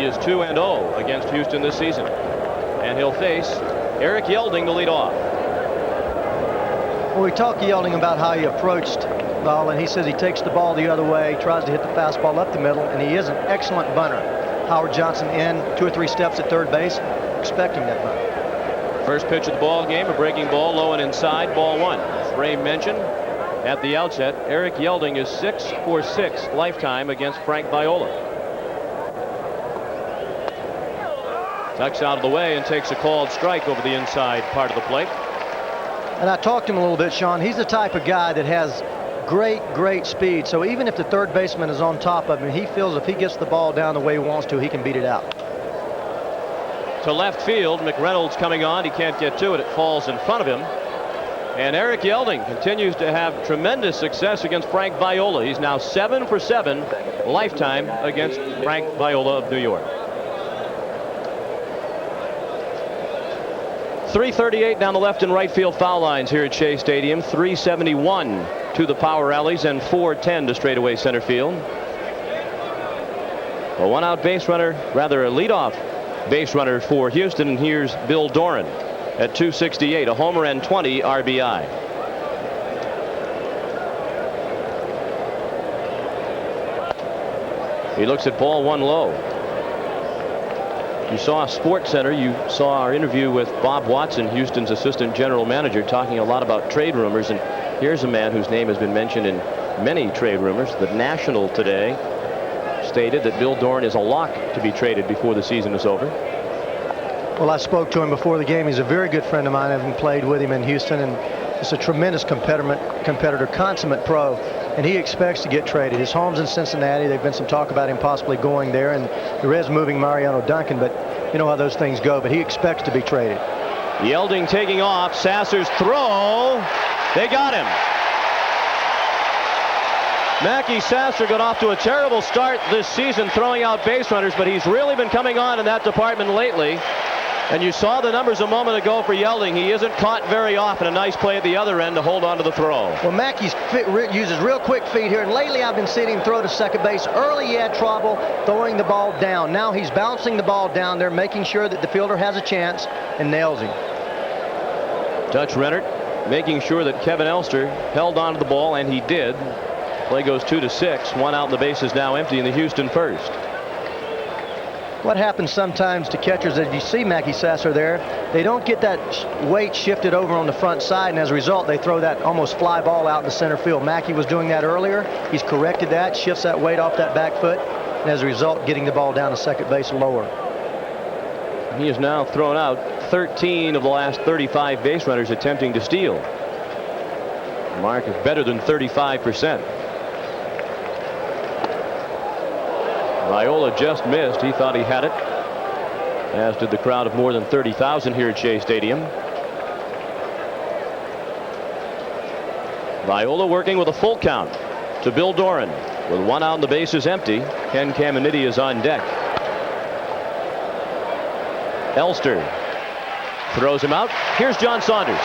is 2-0 against Houston this season. And he'll face Eric Yelding to lead off. Well, we talked to Yelding about how he approached Viola, and he says he takes the ball the other way, tries to hit the fastball up the middle, and he is an excellent bunter. Howard Johnson in 2 or 3 steps at third base, expecting that bunt. First pitch of the ball game, a breaking ball, low and inside, ball 1. As Ray mentioned at the outset, Eric Yelding is 6 for 6 lifetime against Frank Viola. Tucks out of the way and takes a called strike over the inside part of the plate. And I talked to him a little bit, Sean. He's the type of guy that has great speed. So even if the third baseman is on top of him, he feels if he gets the ball down the way he wants to, he can beat it out. To left field, McReynolds coming on. He can't get to it. It falls in front of him. And Eric Yelding continues to have tremendous success against Frank Viola. He's now 7 for 7 lifetime against Frank Viola of New York. 338 down the left and right field foul lines here at Shea Stadium. 371 to the power alleys and 410 to straightaway center field. A one-out base runner, rather a leadoff base runner for Houston. And here's Bill Doran at 268, a homer and 20 RBI. He looks at ball 1 low. You saw Sports Center. You saw our interview with Bob Watson, Houston's assistant general manager, talking a lot about trade rumors. And here's a man whose name has been mentioned in many trade rumors. The National today stated that Bill Doran is a lock to be traded before the season is over. Well, I spoke to him before the game. He's a very good friend of mine, having played with him in Houston, and just a tremendous competitor, consummate pro, and he expects to get traded. His home's in Cincinnati. There's been some talk about him possibly going there, and the Reds moving Mariano Duncan, but you know how those things go, but he expects to be traded. Yelding taking off. Sasser's throw. They got him. Mackey Sasser got off to a terrible start this season throwing out base runners, but he's really been coming on in that department lately. And you saw the numbers a moment ago for Yelding. He isn't caught very often. A nice play at the other end to hold on to the throw. Well, Mackey uses real quick feet here, and lately I've been seeing him throw to second base. Early he had trouble throwing the ball down. Now he's bouncing the ball down there, making sure that the fielder has a chance, and nails him. Dutch Rennert making sure that Kevin Elster held on to the ball, and he did. Play goes 2-6. 1 out and the base is now empty in the Houston first. What happens sometimes to catchers, as you see Mackey Sasser there, they don't get that weight shifted over on the front side, and as a result they throw that almost fly ball out in the center field. Mackey was doing that earlier. He's corrected that, shifts that weight off that back foot, and as a result getting the ball down to second base lower. He has now thrown out 13 of the last 35 base runners attempting to steal. The mark is better than 35%. Viola just missed. He thought he had it, as did the crowd of more than 30,000 here at Shea Stadium. Viola working with a full count to Bill Doran. With 1 out and the base is empty, Ken Caminiti is on deck. Elster throws him out. Here's John Saunders.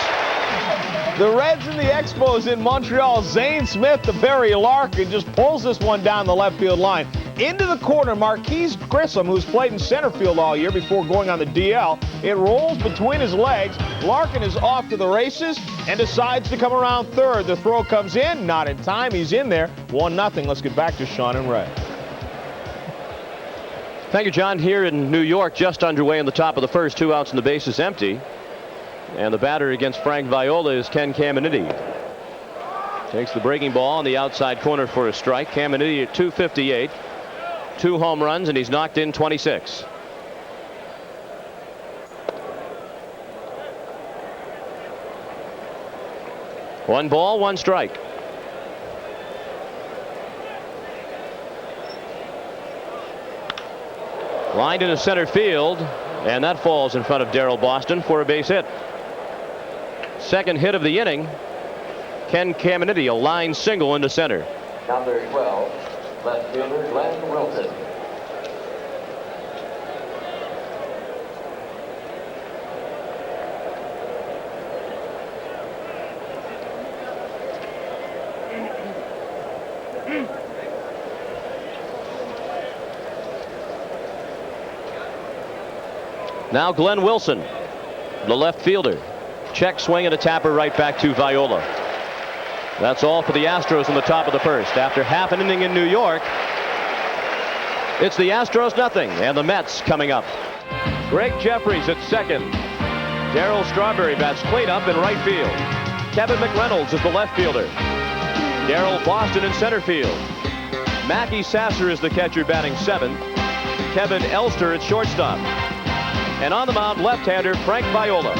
The Reds and the Expos in Montreal. Zane Smith to Barry Larkin just pulls this one down the left field line. Into the corner, Marquise Grissom, who's played in center field all year before going on the DL. It rolls between his legs. Larkin is off to the races and decides to come around third. The throw comes in, not in time. He's in there. 1-0. Let's get back to Sean and Ray. Thank you, John. Here in New York, just underway in the top of the first. 2 outs and the base is empty. And the batter against Frank Viola is Ken Caminiti. Takes the breaking ball on the outside corner for a strike. Caminiti at 258. 2 home runs, and he's knocked in 26. One ball, 1 strike. Lined into center field, and that falls in front of Daryl Boston for a base hit. Second hit of the inning. Ken Caminiti, a line single into center. Number 12, left fielder Glenn Wilson. Now Glenn Wilson, the left fielder. Check swing and a tapper right back to Viola. That's all for the Astros in the top of the first. After half an inning in New York, it's the Astros nothing, and the Mets coming up. Greg Jeffries at second. Darryl Strawberry bats cleanup in right field. Kevin McReynolds is the left fielder. Daryl Boston in center field. Mackey Sasser is the catcher batting seventh. Kevin Elster at shortstop. And on the mound, left-hander Frank Viola.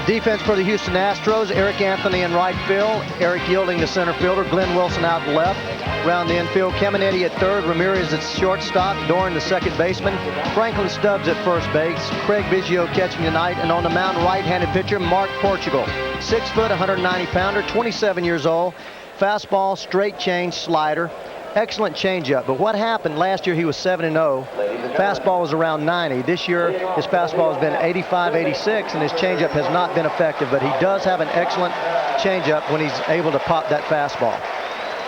Defense for the Houston Astros, Eric Anthony in right field, Eric Yielding the center fielder, Glenn Wilson out left, around the infield, Caminetti at third, Ramirez at shortstop, Doran the second baseman, Franklin Stubbs at first base, Craig Biggio catching tonight, and on the mound, right-handed pitcher Mark Portugal, 6 foot, 190 pounder, 27 years old, fastball, straight change, slider. Excellent changeup, but what happened last year? He was 7-0. Fastball was around 90. This year, his fastball has been 85, 86, and his changeup has not been effective. But he does have an excellent changeup when he's able to pop that fastball.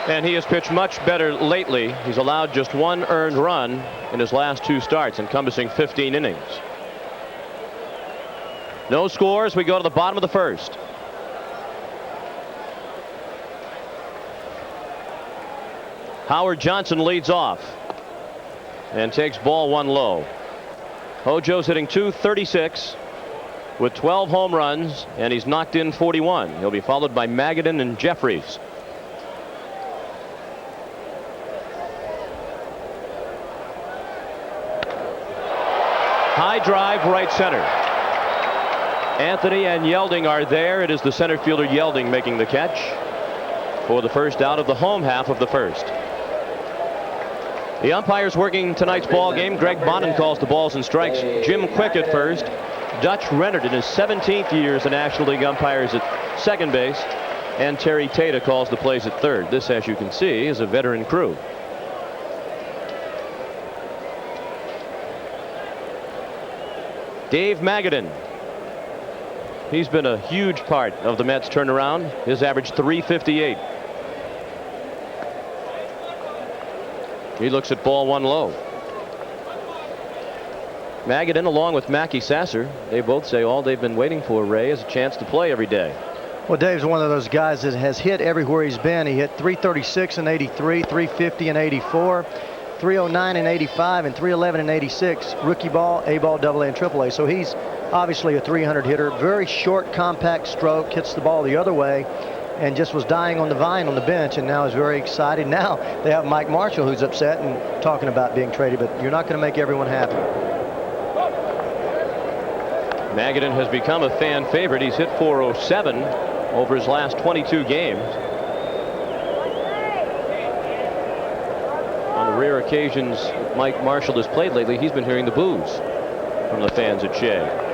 And he has pitched much better lately. He's allowed just 1 earned run in his last 2 starts, encompassing 15 innings. No scores. We go to the bottom of the first. Howard Johnson leads off and takes ball 1 low. Hojo's hitting .236 with 12 home runs, and he's knocked in 41. He'll be followed by Magadan and Jeffries. High drive right center. Anthony and Yelding are there. It is the center fielder Yelding making the catch for the first out of the home half of the first. The umpires working tonight's ball game. Greg Bonin calls the balls and strikes. Jim Quick at first. Dutch Rennert in his 17th year as a National League umpire is at second base. And Terry Tata calls the plays at third. This, as you can see, is a veteran crew. Dave Magadan. He's been a huge part of the Mets turnaround. His average .358. He looks at ball 1 low. Magadan along with Mackey Sasser, they both say all they've been waiting for, Ray, is a chance to play every day. Well, Dave's one of those guys that has hit everywhere he's been. He hit .336 in '83, .350 in '84, .309 in '85, and .311 in '86. Rookie ball, A ball, AA, and AAA. So he's obviously a 300 hitter. Very short, compact stroke, hits the ball the other way, and just was dying on the vine on the bench, and now is very excited. Now they have Mike Marshall, who's upset and talking about being traded, but you're not going to make everyone happy. Magadan has become a fan favorite. He's hit .407 over his last 22 games. On the rare occasions Mike Marshall has played lately, he's been hearing the boos from the fans at Shea.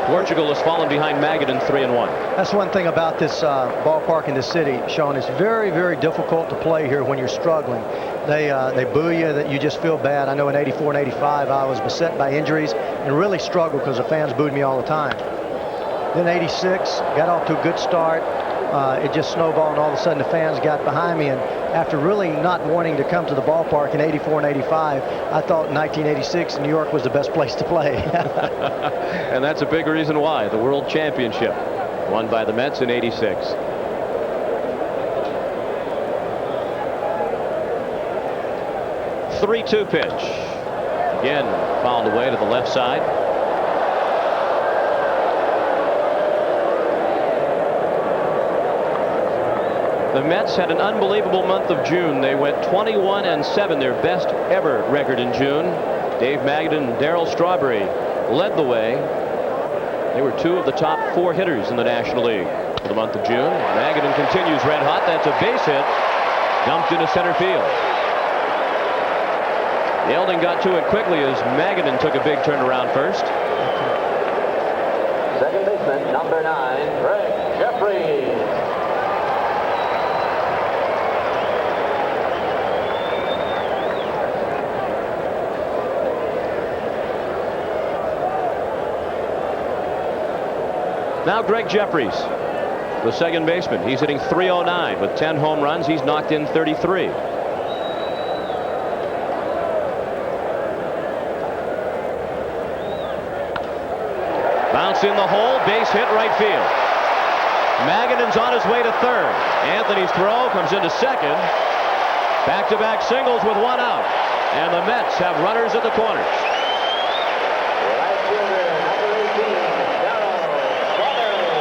Portugal has fallen behind Magadan 3-1. That's one thing about this ballpark in this city, Sean. It's very, very difficult to play here when you're struggling. They boo you, that you just feel bad. I know in '84 and '85 I was beset by injuries and really struggled because the fans booed me all the time. Then '86 got off to a good start. It just snowballed, and all of a sudden the fans got behind me, and after really not wanting to come to the ballpark in '84 and '85, I thought in 1986 New York was the best place to play. And that's a big reason why. The World Championship won by the Mets in '86. .3-2 pitch. Again fouled away to the left side. The Mets had an unbelievable month of June. They went 21-7, their best ever record in June. Dave Magadan and Darryl Strawberry led the way. They were 2 of the top 4 hitters in the National League for the month of June. Magadan continues red hot. That's a base hit. Dumped into center field. Yelding got to it quickly as Magadan took a big turnaround first. Second baseman, number 9, Greg Jeffries. Now Greg Jeffries, the second baseman. He's hitting .309 with 10 home runs. He's knocked in 33. Bounce in the hole, base hit right field. Magadan's on his way to third. Anthony's throw comes into second. Back-to-back singles with one out. And the Mets have runners at the corners. Right fielder, number 18, Darryl Strawberry.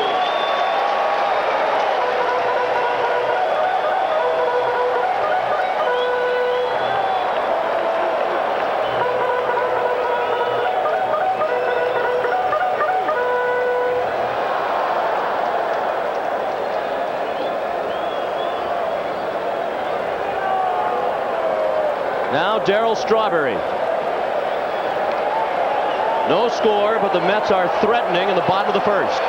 Now Darryl Strawberry. No score, but the Mets are threatening in the bottom of the first.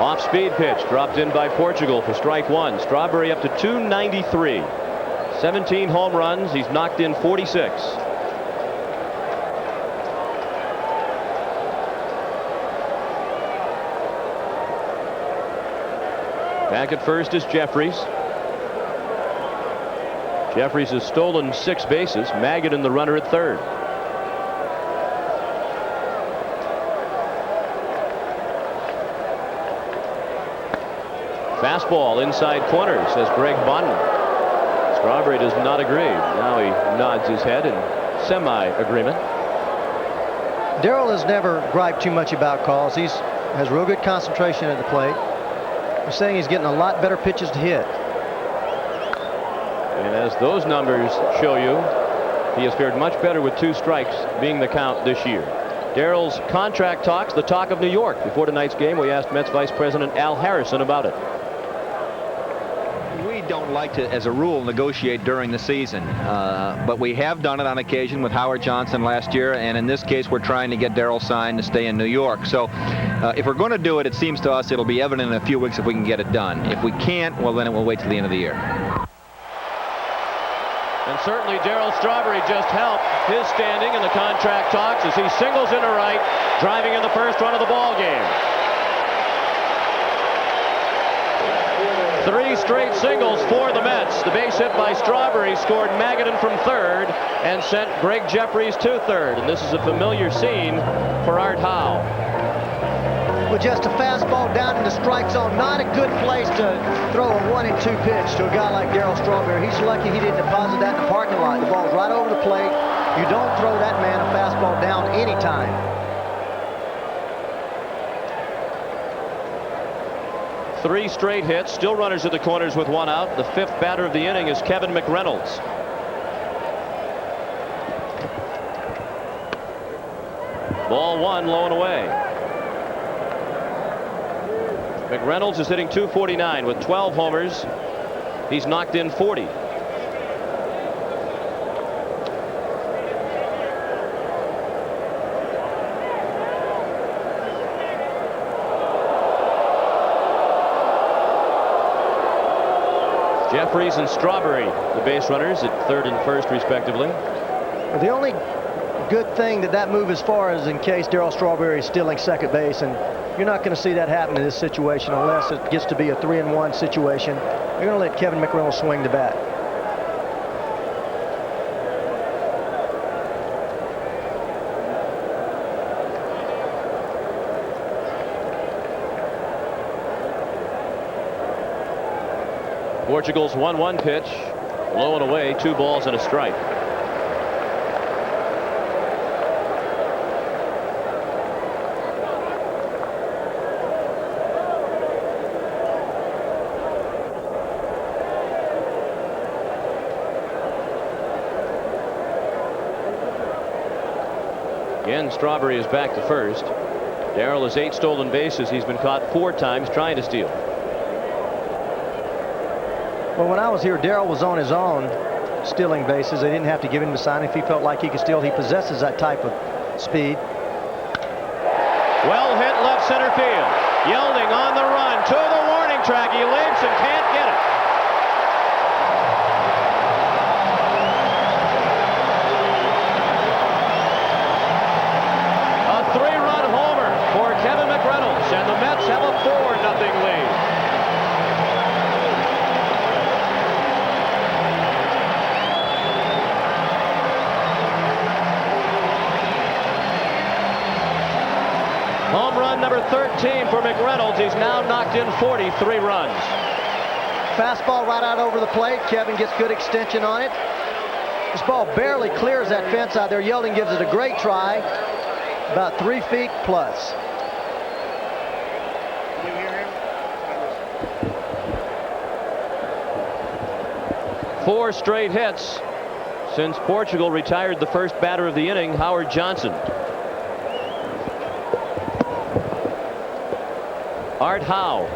Off-speed pitch dropped in by Portugal for strike one. Strawberry up to 293. 17 home runs. He's knocked in 46. Back at first is Jeffries. Jeffries has stolen 6 bases. Magadan the runner at third. Fastball inside corner, says Greg Bonner. Strawberry does not agree. Now he nods his head in semi-agreement. Darryl has never griped too much about calls. He has real good concentration at the plate. We're saying he's getting a lot better pitches to hit. And as those numbers show you, he has fared much better with 2 strikes being the count this year. Darryl's contract talks, the talk of New York. Before tonight's game, we asked Mets Vice President Al Harrison about it. We don't like to, as a rule, negotiate during the season, but we have done it on occasion with Howard Johnson last year, and in this case we're trying to get Darryl signed to stay in New York. So if we're going to do it, it seems to us it'll be evident in a few weeks if we can get it done. If we can't, well, then it will wait till the end of the year. And certainly Darryl Strawberry just helped his standing in the contract talks as he singles into right, driving in the first run of the ball game. 3 straight singles for the Mets. The base hit by Strawberry scored Magadan from third and sent Greg Jeffries to third. And this is a familiar scene for Art Howe. With just a fastball down in the strike zone, not a good place to throw a 1-2 pitch to a guy like Darryl Strawberry. He's lucky he didn't deposit that in the parking lot. The ball's right over the plate. You don't throw that man a fastball down anytime. Three straight hits, still runners at the corners with one out. The 5th batter of the inning is Kevin McReynolds. Ball 1, low and away. McReynolds is hitting .249 with 12 homers. He's knocked in 40. Jeffries and Strawberry, the base runners at third and first, respectively. Well, the only good thing that move as far as in case Darryl Strawberry is stealing second base, and you're not going to see that happen in this situation unless it gets to be a 3-1 situation. You're going to let Kevin McReynolds swing the bat. Portugal's 1-1 pitch, low and away, 2 balls and a strike. Again, Strawberry is back to first. Darryl has 8 stolen bases. He's been caught 4 times trying to steal. Well, when I was here, Darryl was on his own stealing bases. They didn't have to give him a sign. If he felt like he could steal, he possesses that type of speed. Well hit left center field. Yelding on the run to the warning track. He leaps and can't get it. A 3-run homer for Kevin McReynolds, and the Mets have a 4-0 lead. 13 for McReynolds. He's now knocked in 43 runs. Fastball right out over the plate. Kevin gets good extension on it. This ball barely clears that fence out there. Yeldon gives it a great try. About 3 feet plus. Four straight hits since Portugal retired the first batter of the inning, Howard Johnson. Art Howe.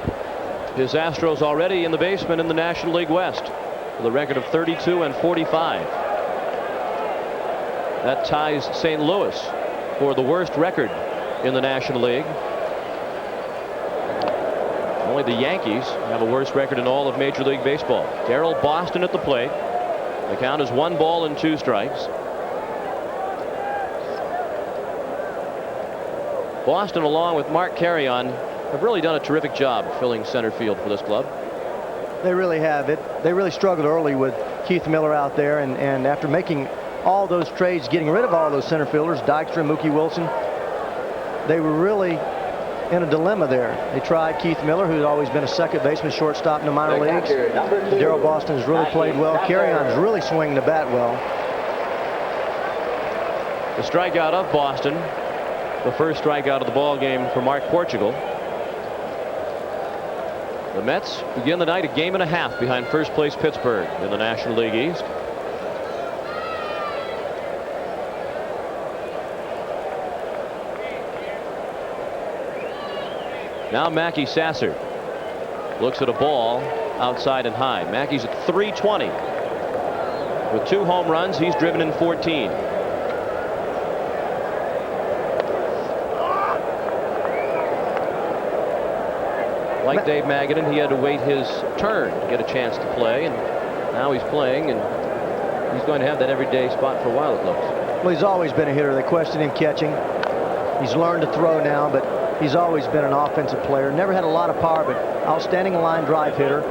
His Astros already in the basement in the National League West with a record of 32 and 45. That ties St. Louis for the worst record in the National League. Only the Yankees have a worse record in all of Major League Baseball. Daryl Boston at the plate. The count is 1 ball and 2 strikes. Boston, along with Mark Carrion, have really done a terrific job filling center field for this club. They really have. They really struggled early with Keith Miller out there, and after making all those trades, getting rid of all those center fielders, Dykstra, Mookie Wilson, they were really in a dilemma there. They tried Keith Miller, who's always been a second baseman, shortstop in the minor leagues. Daryl Boston has really played well. Carrion's really swinging the bat well. The strikeout of Boston, the first strikeout of the ball game for Mark Portugal. The Mets begin the night a game and a half behind first place Pittsburgh in the National League East. Now Mackey Sasser looks at a ball outside and high. Mackey's at 320. With 2 home runs, he's driven in 14. Like Dave Magadan, he had to wait his turn to get a chance to play, and now he's playing, and he's going to have that everyday spot for a while, it looks. Well, he's always been a hitter. They question him catching. He's learned to throw now, but he's always been an offensive player. Never had a lot of power, but outstanding line drive hitter.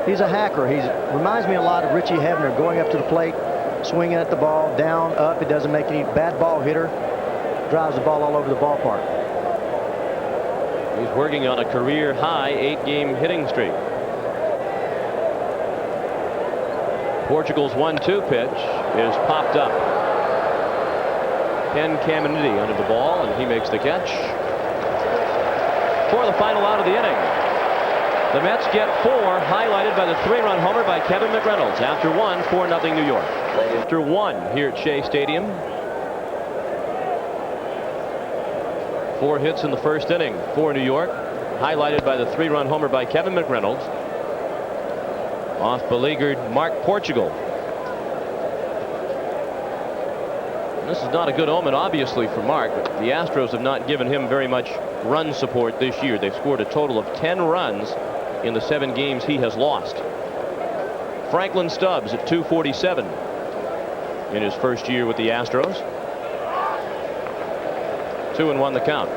He's a hacker. He reminds me a lot of Richie Hebner, going up to the plate, swinging at the ball, down, up. It doesn't make any bad ball hitter. Drives the ball all over the ballpark. He's working on a career high 8-game hitting streak. Portugal's 1-2 pitch is popped up. Ken Caminiti under the ball, and he makes the catch for the final out of the inning. The Mets get 4, highlighted by the 3-run homer by Kevin McReynolds. After 1, 4-0 New York. After 1 here at Shea Stadium. 4 hits in the first inning for New York, highlighted by the 3-run homer by Kevin McReynolds off beleaguered Mark Portugal. This is not a good omen, obviously, for Mark, but the Astros have not given him very much run support this year. They've scored a total of 10 runs in the 7 games he has lost. Franklin Stubbs at 247 in his first year with the Astros. 2-1 the count.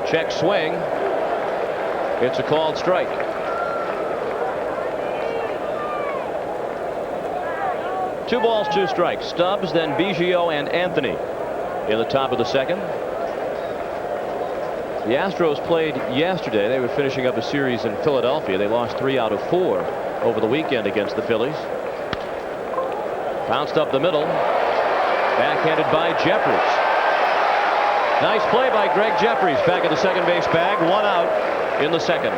Check swing. It's a called strike. Two balls, 2 strikes. Stubbs, then Biggio and Anthony in the top of the second. The Astros played yesterday. They were finishing up a series in Philadelphia. They lost 3 out of 4 over the weekend against the Phillies. Bounced up the middle. Backhanded by Jeffries. Nice play by Greg Jeffries back at the second base bag. 1 out in the second.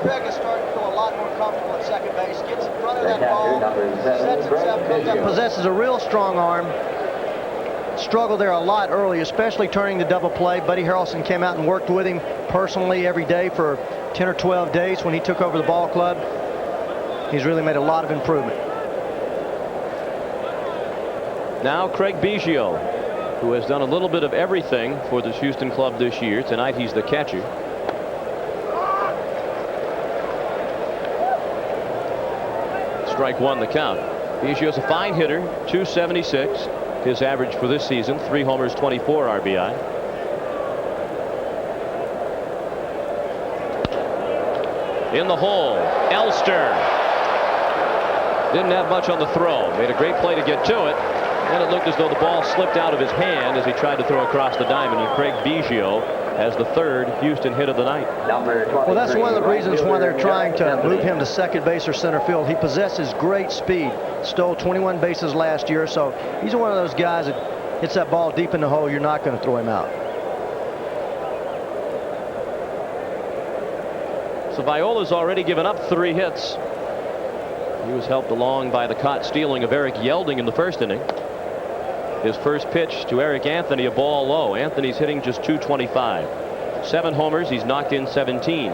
Greg is starting to feel a lot more comfortable at second base. Gets in front of that ball. Sets himself, comes up, possesses a real strong arm. Struggled there a lot early, especially turning the double play. Buddy Harrelson came out and worked with him personally every day for 10 or 12 days when he took over the ball club. He's really made a lot of improvement. Now Craig Biggio, who has done a little bit of everything for this Houston club this year. Tonight he's the catcher. Strike 1 the count. Biggio's a fine hitter, 276. His average for this season, 3 homers, 24 RBI. In the hole, Elster. Didn't have much on the throw. Made a great play to get to it. And it looked as though the ball slipped out of his hand as he tried to throw across the diamond. And Craig Biggio has the third Houston hit of the night. Well, that's one of the reasons why they're trying to move him to second base or center field. He possesses great speed. Stole 21 bases last year, so he's one of those guys that hits that ball deep in the hole. You're not going to throw him out. So Viola's already given up 3 hits. He was helped along by the caught stealing of Eric Yelding in the first inning. His first pitch to Eric Anthony, a ball low. Anthony's hitting just .225. 7 homers. He's knocked in 17.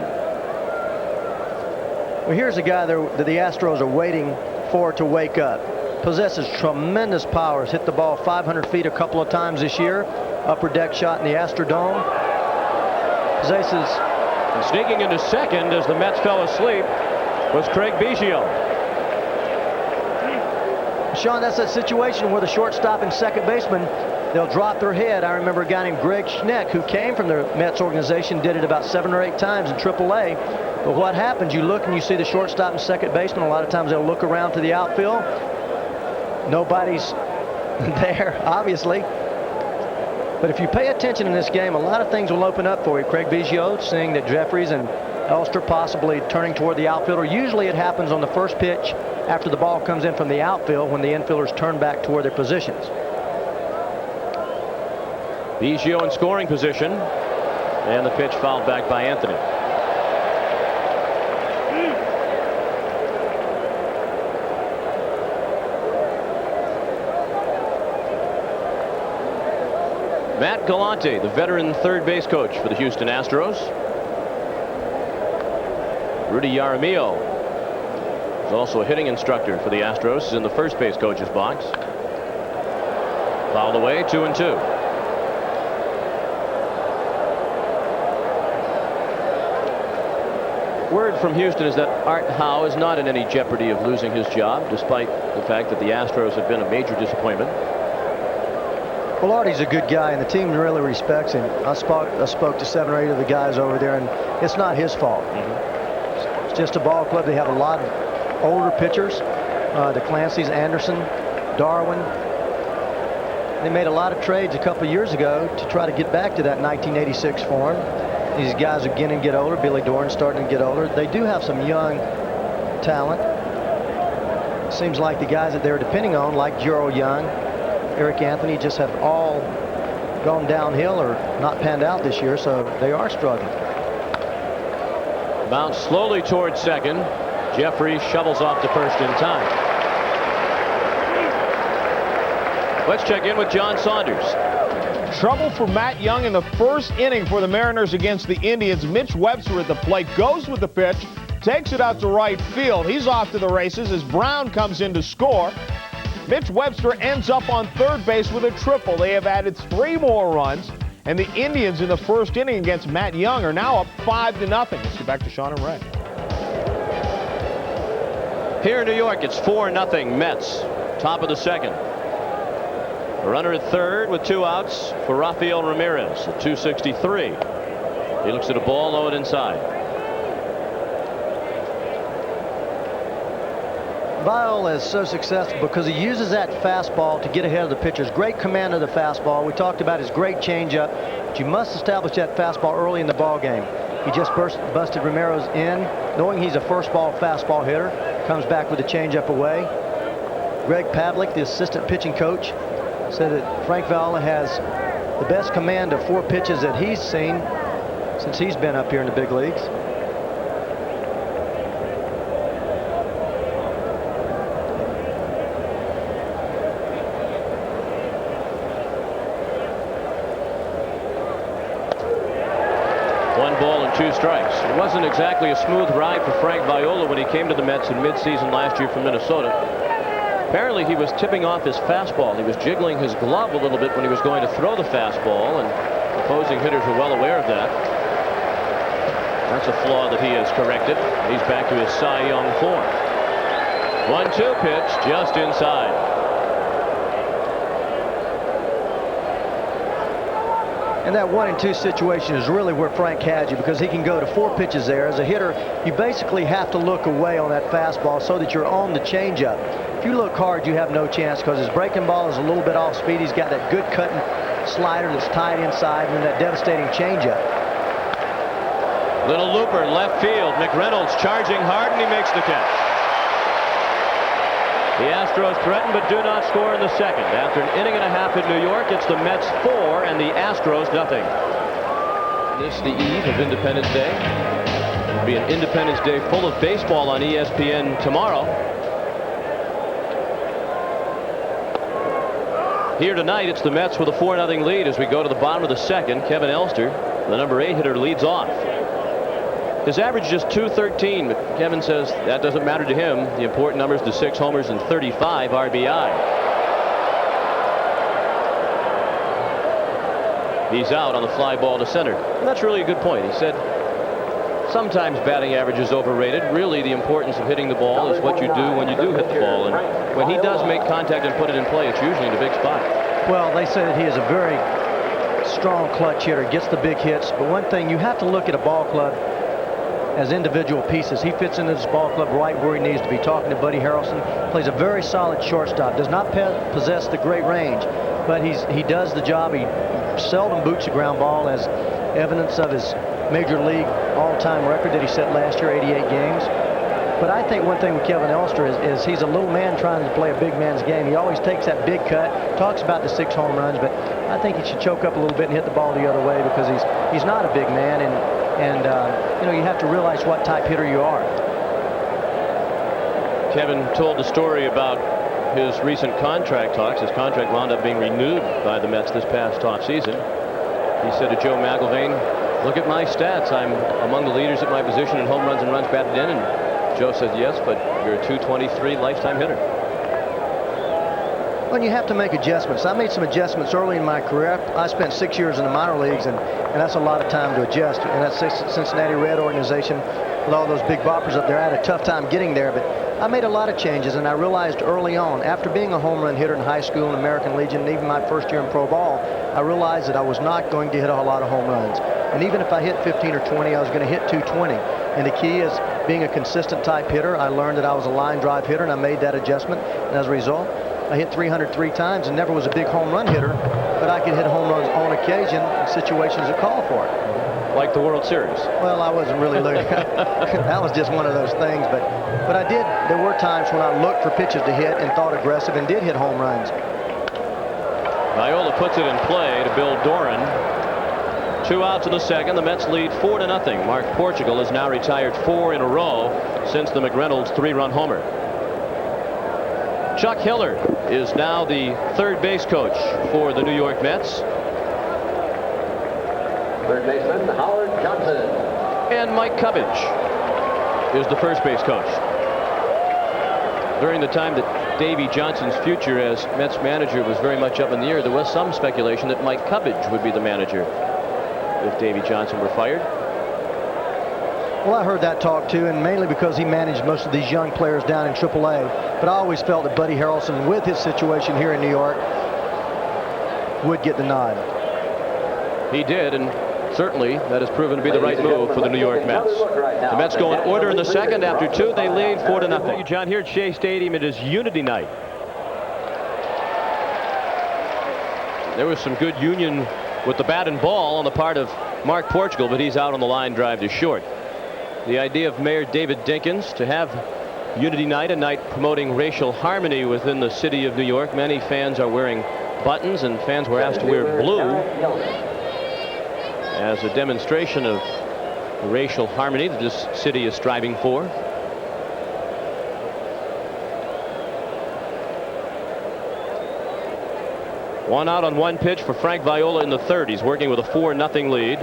Well, here's a guy that the Astros are waiting for to wake up. Possesses tremendous powers. Hit the ball 500 feet a couple of times this year. Upper deck shot in the Astrodome. Possesses. And sneaking into second as the Mets fell asleep was Craig Biggio. Sean, that's that situation where the shortstop and second baseman, they'll drop their head. I remember a guy named Greg Schneck, who came from the Mets organization, did it about 7 or 8 times in AAA. But what happens, you look and you see the shortstop and second baseman. A lot of times they'll look around to the outfield. Nobody's there, obviously. But if you pay attention in this game, a lot of things will open up for you. Craig Biggio seeing that Jeffries and Elster possibly turning toward the outfielder. Usually it happens on the first pitch after the ball comes in from the outfield when the infielders turn back toward their positions. Biggio in scoring position, and the pitch fouled back by Anthony. Matt Galante, the veteran third base coach for the Houston Astros. Rudy Jaramillo is also a hitting instructor for the Astros. Is in the first base coach's box. Fouled away, 2-2. Word from Houston is that Art Howe is not in any jeopardy of losing his job, despite the fact that the Astros have been a major disappointment. Well, Artie's a good guy, and the team really respects him. I spoke to 7 or 8 of the guys over there, and it's not his fault. It's just a ball club. They have a lot of older pitchers, the Clancy's, Anderson, Darwin. They made a lot of trades a couple of years ago to try to get back to that 1986 form. These guys are beginning to get older. Billy Doran's starting to get older. They do have some young talent. Seems like the guys that they're depending on, like Gerald Young, Eric Anthony, just have all gone downhill or not panned out this year, so they are struggling. Bounce slowly towards second. Jeffries shovels off to first in time. Let's check in with John Saunders. Trouble for Matt Young in the first inning for the Mariners against the Indians. Mitch Webster at the plate, goes with the pitch, takes it out to right field. He's off to the races as Brown comes in to score. Mitch Webster ends up on third base with a triple. They have added 3 more runs, and the Indians in the first inning against Matt Young are now up 5-0. Let's get back to Sean and Ray. Here in New York, it's 4-0 Mets. Top of the second. A runner at third with 2 outs for Rafael Ramirez at 263. He looks at a ball low and inside. Viola is so successful because he uses that fastball to get ahead of the pitchers. Great command of the fastball. We talked about his great changeup, but you must establish that fastball early in the ball game. He just busted Ramirez in, knowing he's a first ball fastball hitter. Comes back with a changeup away. Greg Pavlik, the assistant pitching coach, said that Frank Viola has the best command of 4 pitches that he's seen since he's been up here in the big leagues. Two strikes. It wasn't exactly a smooth ride for Frank Viola when he came to the Mets in midseason last year from Minnesota. Apparently he was tipping off his fastball. He was jiggling his glove a little bit when he was going to throw the fastball, and opposing hitters were well aware of that. That's a flaw that he has corrected. He's back to his Cy Young form. 1-2 pitch just inside. And that 1 and 2 situation is really where Frank had you, because he can go to 4 pitches there. As a hitter, you basically have to look away on that fastball so that you're on the changeup. If you look hard, you have no chance, because his breaking ball is a little bit off speed. He's got that good cutting slider that's tied inside, and then that devastating changeup. Little looper, left field. McReynolds charging hard, and he makes the catch. The Astros threaten but do not score in the second. After an inning and a half in New York, it's the Mets 4 and the Astros nothing. This the eve of Independence Day. It'll be an Independence Day full of baseball on ESPN tomorrow. Here tonight, it's the Mets with a 4-0 lead as we go to the bottom of the second. Kevin Elster, the number 8 hitter, leads off. His average is just .213, but Kevin says that doesn't matter to him. The important numbers to 6 homers and 35 RBI. He's out on the fly ball to center. And that's really a good point. He said sometimes batting average is overrated. Really, the importance of hitting the ball is what you do when you do hit the ball. And when he does make contact and put it in play, it's usually in a big spot. Well, they say that he is a very strong clutch hitter, gets the big hits. But one thing, you have to look at a ball club as individual pieces. He fits into this ball club right where he needs to be. Talking to Buddy Harrelson, plays a very solid shortstop. Does not possess the great range, but he does the job. He seldom boots the ground ball, as evidence of his major league all-time record that he set last year, 88 games. But I think one thing with Kevin Elster is he's a little man trying to play a big man's game. He always takes that big cut, talks about the 6 home runs, but I think he should choke up a little bit and hit the ball the other way, because he's not a big man, and you know, you have to realize what type hitter you are. Kevin told the story about his recent contract talks. His contract wound up being renewed by the Mets this past offseason. He said to Joe McElvain, "Look at my stats. I'm among the leaders at my position in home runs and runs batted in." And Joe said, "Yes, but you're a .223 lifetime hitter." Well, you have to make adjustments. I made some adjustments early in my career. I spent 6 years in the minor leagues, and that's a lot of time to adjust. And that Cincinnati Red organization, with all those big boppers up there, I had a tough time getting there. But I made a lot of changes, and I realized early on, after being a home run hitter in high school and American Legion, and even my first year in pro ball, I realized that I was not going to hit a whole lot of home runs. And even if I hit 15 or 20, I was going to hit 220. And the key is being a consistent type hitter. I learned that I was a line drive hitter, and I made that adjustment. And as a result, I hit 303 times and never was a big home run hitter, but I could hit home runs on occasion in situations that call for it. Like the World Series. Well, I wasn't really looking. That was just one of those things, but I did. There were times when I looked for pitches to hit and thought aggressive and did hit home runs. Viola puts it in play to Bill Doran. 2 outs in the second. The Mets lead 4-0. Mark Portugal has now retired 4 in a row since the McReynolds 3-run homer. Chuck Hiller is now the third base coach for the New York Mets. Third baseman, Howard Johnson. And Mike Cubbage is the first base coach. During the time that Davey Johnson's future as Mets manager was very much up in the air, there was some speculation that Mike Cubbage would be the manager if Davey Johnson were fired. Well, I heard that talk too, and mainly because he managed most of these young players down in AAA. But I always felt that Buddy Harrelson, with his situation here in New York, would get the nod. He did, and certainly that has proven to be the right move for the New York Mets. The Mets go in order in the second. After 2, they lead 4-0. John, here at Shea Stadium, it is Unity Night. There was some good union with the bat and ball on the part of Mark Portugal, but he's out on the line drive to short. The idea of Mayor David Dinkins to have Unity Night, a night promoting racial harmony within the city of New York. Many fans are wearing buttons, and fans were asked to wear blue as a demonstration of the racial harmony that this city is striving for. One out on 1 pitch for Frank Viola in the third. He's working with a 4-0 lead.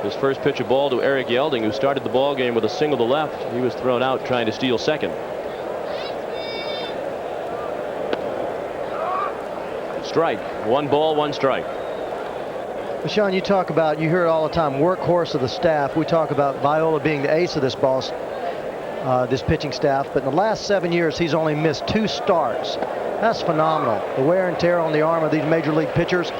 His first pitch of ball to Eric Yelding, who started the ball game with a single to left. He was thrown out trying to steal second. Strike. 1 ball, 1 strike. Well, Sean, you hear it all the time, workhorse of the staff. We talk about Viola being the ace of this this pitching staff, but in the last 7 years, he's only missed 2 starts. That's phenomenal. The wear and tear on the arm of these major league pitchers.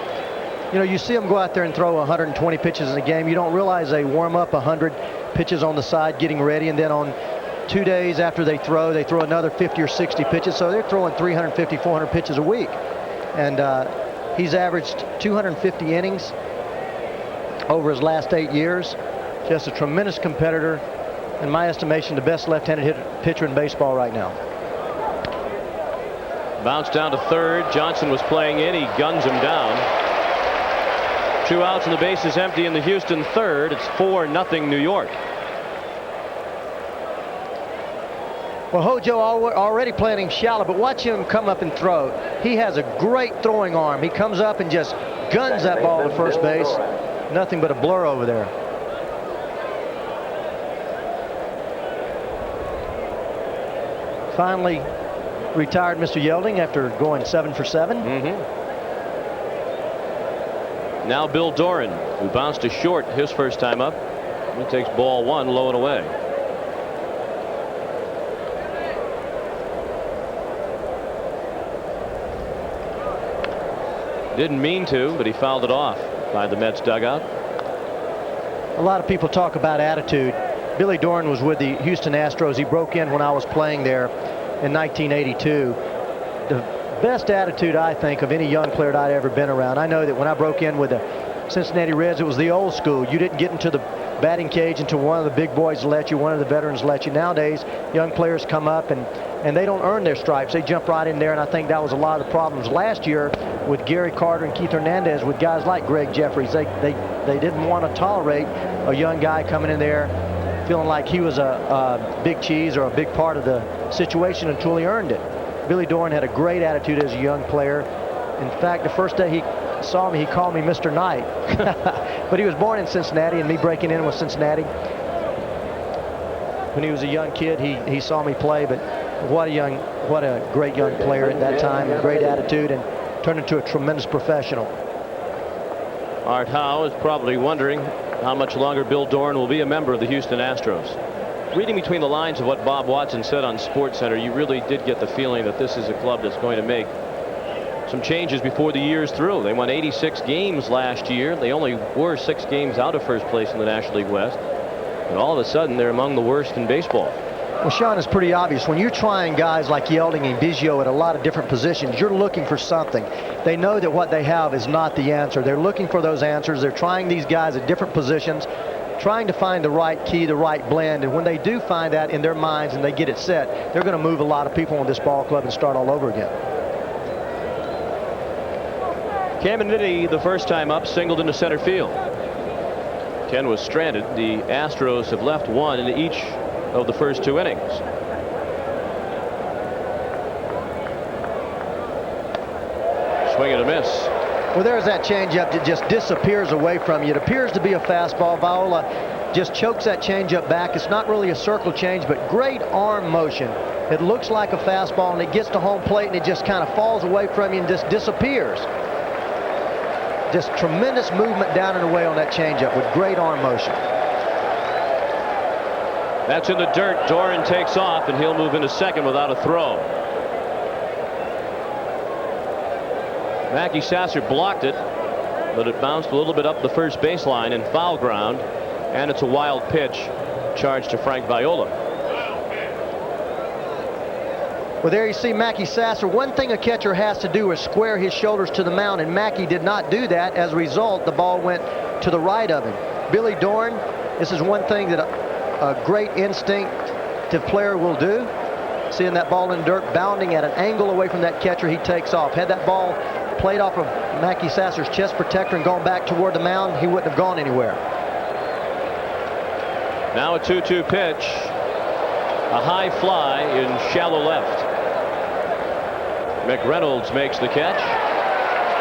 You know, you see them go out there and throw 120 pitches in a game. You don't realize they warm up 100 pitches on the side getting ready, and then on 2 days after they throw another 50 or 60 pitches. So they're throwing 350, 400 pitches a week. And he's averaged 250 innings over his last 8 years. Just a tremendous competitor. In my estimation, the best left-handed pitcher in baseball right now. Bounce down to third. Johnson was playing in. He guns him down. 2 outs and the base is empty in the Houston third. It's 4-0 New York. Well, Hojo already playing him shallow, but watch him come up and throw. He has a great throwing arm. He comes up and just guns that ball to first base. Nothing but a blur over there. Finally retired Mr. Yelding after going 7 for 7. Now Bill Doran, who bounced to short his first time up. He takes ball 1 low and away. Didn't mean to, but he fouled it off by the Mets dugout. A lot of people talk about attitude. Billy Doran was with the Houston Astros. He broke in when I was playing there in 1982. The best attitude, I think, of any young player that I'd ever been around. I know that when I broke in with the Cincinnati Reds, it was the old school. You didn't get into the batting cage until one of the big boys let you, one of the veterans let you. Nowadays, young players come up and they don't earn their stripes. They jump right in there, and I think that was a lot of the problems last year with Gary Carter and Keith Hernandez, with guys like Greg Jeffries. They didn't want to tolerate a young guy coming in there feeling like he was a big cheese or a big part of the situation until he earned it. Billy Doran had a great attitude as a young player. In fact, the first day he saw me, he called me Mr. Knight. But he was born in Cincinnati, and me breaking in with Cincinnati. When he was a young kid, he saw me play, but what a great young player at that time, a great attitude, and turned into a tremendous professional. Art Howe is probably wondering how much longer Bill Doran will be a member of the Houston Astros. Reading between the lines of what Bob Watson said on SportsCenter, you really did get the feeling that this is a club that's going to make some changes before the year's through. They won 86 games last year. They only were 6 games out of first place in the National League West. And all of a sudden, they're among the worst in baseball. Well, Sean, it's pretty obvious. When you're trying guys like Yelding and Biggio at a lot of different positions, you're looking for something. They know that what they have is not the answer. They're looking for those answers. They're trying these guys at different positions, trying to find the right key, the right blend. And when they do find that in their minds and they get it set, they're going to move a lot of people in this ball club and start all over again. Caminiti, the first time up, singled into center field. Ken was stranded. The Astros have left 1 in each of the first 2 innings. Swing and a miss. Well, there's that changeup that just disappears away from you. It appears to be a fastball. Viola just chokes that changeup back. It's not really a circle change, but great arm motion. It looks like a fastball, and it gets to home plate, and it just kind of falls away from you and just disappears. Just tremendous movement down and away on that changeup with great arm motion. That's in the dirt. Doran takes off, and he'll move into second without a throw. Mackey Sasser blocked it, but it bounced a little bit up the first baseline in foul ground, and it's a wild pitch charged to Frank Viola. Well, there you see Mackey Sasser. One thing a catcher has to do is square his shoulders to the mound, and Mackey did not do that. As a result, the ball went to the right of him. Billy Doran, this is one thing that a great instinctive player will do. Seeing that ball in dirt, bounding at an angle away from that catcher, he takes off. Had that ball played off of Mackey Sasser's chest protector and gone back toward the mound, he wouldn't have gone anywhere. Now a 2-2 pitch. A high fly in shallow left. McReynolds makes the catch.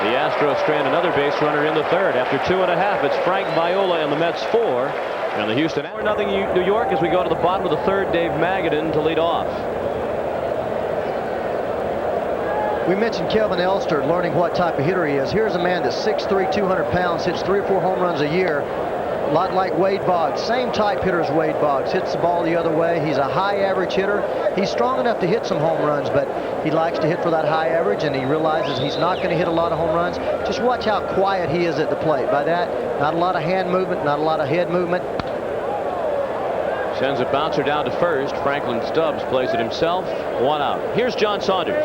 The Astros strand another base runner in the third. After 2.5, it's Frank Viola and the Mets 4. And the Houston 4-0 New York as we go to the bottom of the third. Dave Magadan to lead off. We mentioned Kevin Elster learning what type of hitter he is. Here's a man that's 6'3", 200 pounds, hits 3 or 4 home runs a year. A lot like Wade Boggs, same type hitter as Wade Boggs. Hits the ball the other way. He's a high average hitter. He's strong enough to hit some home runs, but he likes to hit for that high average, and he realizes he's not going to hit a lot of home runs. Just watch how quiet he is at the plate. By that, not a lot of hand movement, not a lot of head movement. Sends a bouncer down to first. Franklin Stubbs plays it himself. 1 out. Here's John Saunders.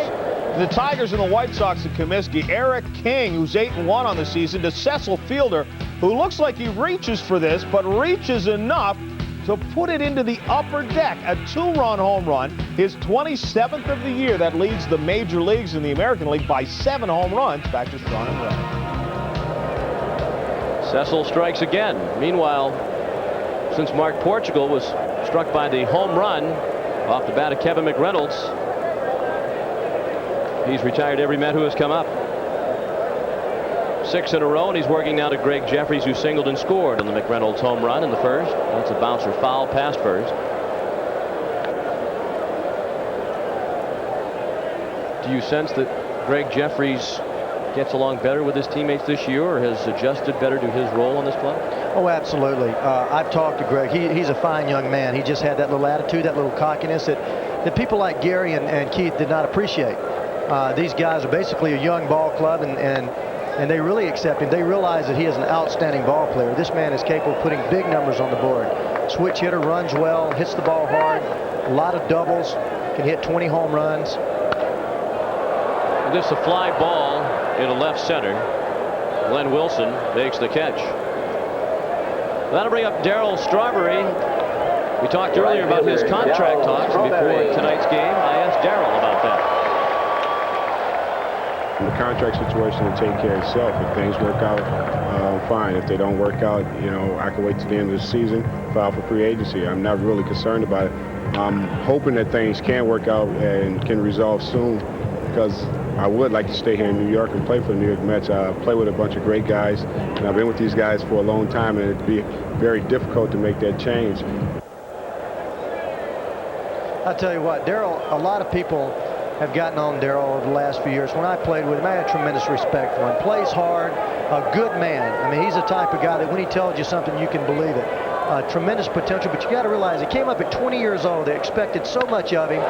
The Tigers and the White Sox at Comiskey. Eric King, who's 8-1 on the season, to Cecil Fielder, who looks like he reaches for this, but reaches enough to put it into the upper deck. A 2-run home run, his 27th of the year. That leads the major leagues in the American League by 7 home runs. Back to Strong and Red. Cecil strikes again. Meanwhile, since Mark Portugal was struck by the home run off the bat of Kevin McReynolds, he's retired every Met who has come up. 6 in a row, and he's working now to Greg Jeffries, who singled and scored on the McReynolds home run in the first. That's a bouncer foul past first. Do you sense that Greg Jeffries gets along better with his teammates this year, or has adjusted better to his role on this club? Oh, absolutely. I've talked to Greg. He's a fine young man. He just had that little attitude, that little cockiness that people like Gary and Keith did not appreciate. These guys are basically a young ball club, and they really accept him. They realize that he is an outstanding ball player. This man is capable of putting big numbers on the board. Switch hitter, runs well, hits the ball hard, a lot of doubles, can hit 20 home runs. This is a fly ball into left center. Glenn Wilson makes the catch. That'll bring up Darryl Strawberry. We talked earlier about his contract talks before tonight's game. I asked Darryl about that. The contract situation will take care of itself. If things work out, fine. If they don't work out, I can wait to the end of the season, file for free agency. I'm not really concerned about it. I'm hoping that things can work out and can resolve soon, because I would like to stay here in New York and play for the New York Mets. I play with a bunch of great guys, and I've been with these guys for a long time, and it'd be very difficult to make that change. I'll tell you what, Darryl, a lot of people have gotten on Darryl over the last few years. When I played with him, I had tremendous respect for him. Plays hard, a good man. I mean, he's the type of guy that when he tells you something, you can believe it. Tremendous potential, but you got to realize he came up at 20 years old. They expected so much of him.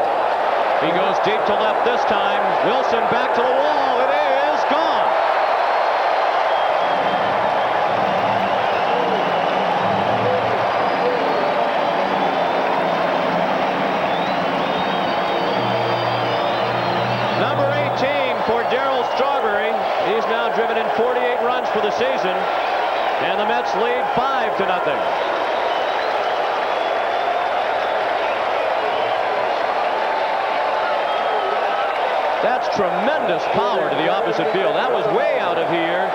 He goes deep to left this time. Wilson back to the wall. It is gone. Number 18 for Darryl Strawberry. He's now driven in 48 runs for the season, and the Mets lead 5-0. That's tremendous power to the opposite field. That was way out of here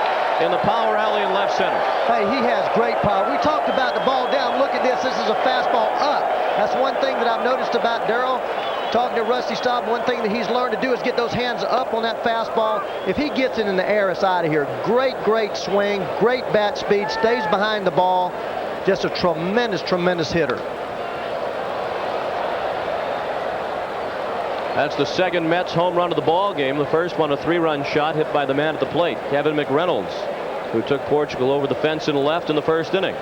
in the power alley in left center. Hey, he has great power. We talked about the ball down. Look at this. This is a fastball up. That's one thing that I've noticed about Darryl. Talking to Rusty Staub, one thing that he's learned to do is get those hands up on that fastball. If he gets it in the air, it's out of here. Great swing, great bat speed, stays behind the ball. Just a tremendous hitter. That's the second Mets home run of the ball game. The first one, a 3-run shot hit by the man at the plate, Kevin McReynolds, who took Portugal over the fence and left in the first inning.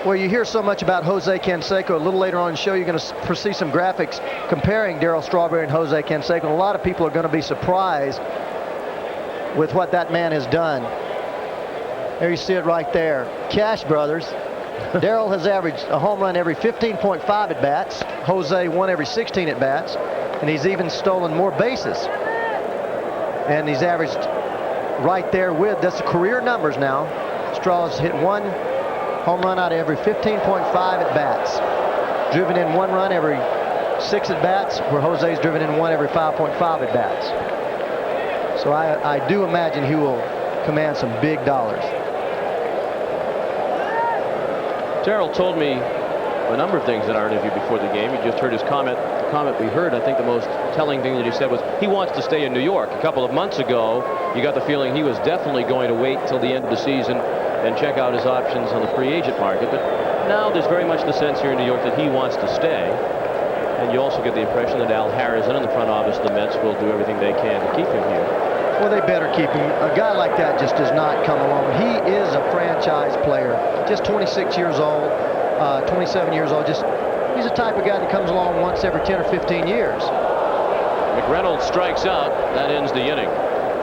Well, you hear so much about Jose Canseco. A little later on in the show, you're going to see some graphics comparing Darryl Strawberry and Jose Canseco. And a lot of people are going to be surprised with what that man has done. There you see it right there. Cash Brothers. Darryl has averaged a home run every 15.5 at bats. Jose one every 16 at bats, and he's even stolen more bases. And he's averaged right there with, that's the career numbers now. Straw's hit one home run out of every 15.5 at bats. Driven in 1 run every 6 at bats, where Jose's driven in 1 every 5.5 at bats. So I do imagine he will command some big dollars. Darryl told me a number of things in our interview before the game. You just heard his comment. The comment we heard, I think the most telling thing that he said was he wants to stay in New York. A couple of months ago, you got the feeling he was definitely going to wait till the end of the season and check out his options on the free agent market. But now there's very much the sense here in New York that he wants to stay. And you also get the impression that Al Harrison and the front office of the Mets will do everything they can to keep him here. Well, they better keep him. A guy like that just does not come along. He is a franchise player. Just 26 years old, 27 years old. He's the type of guy that comes along once every 10 or 15 years. McReynolds strikes out. That ends the inning.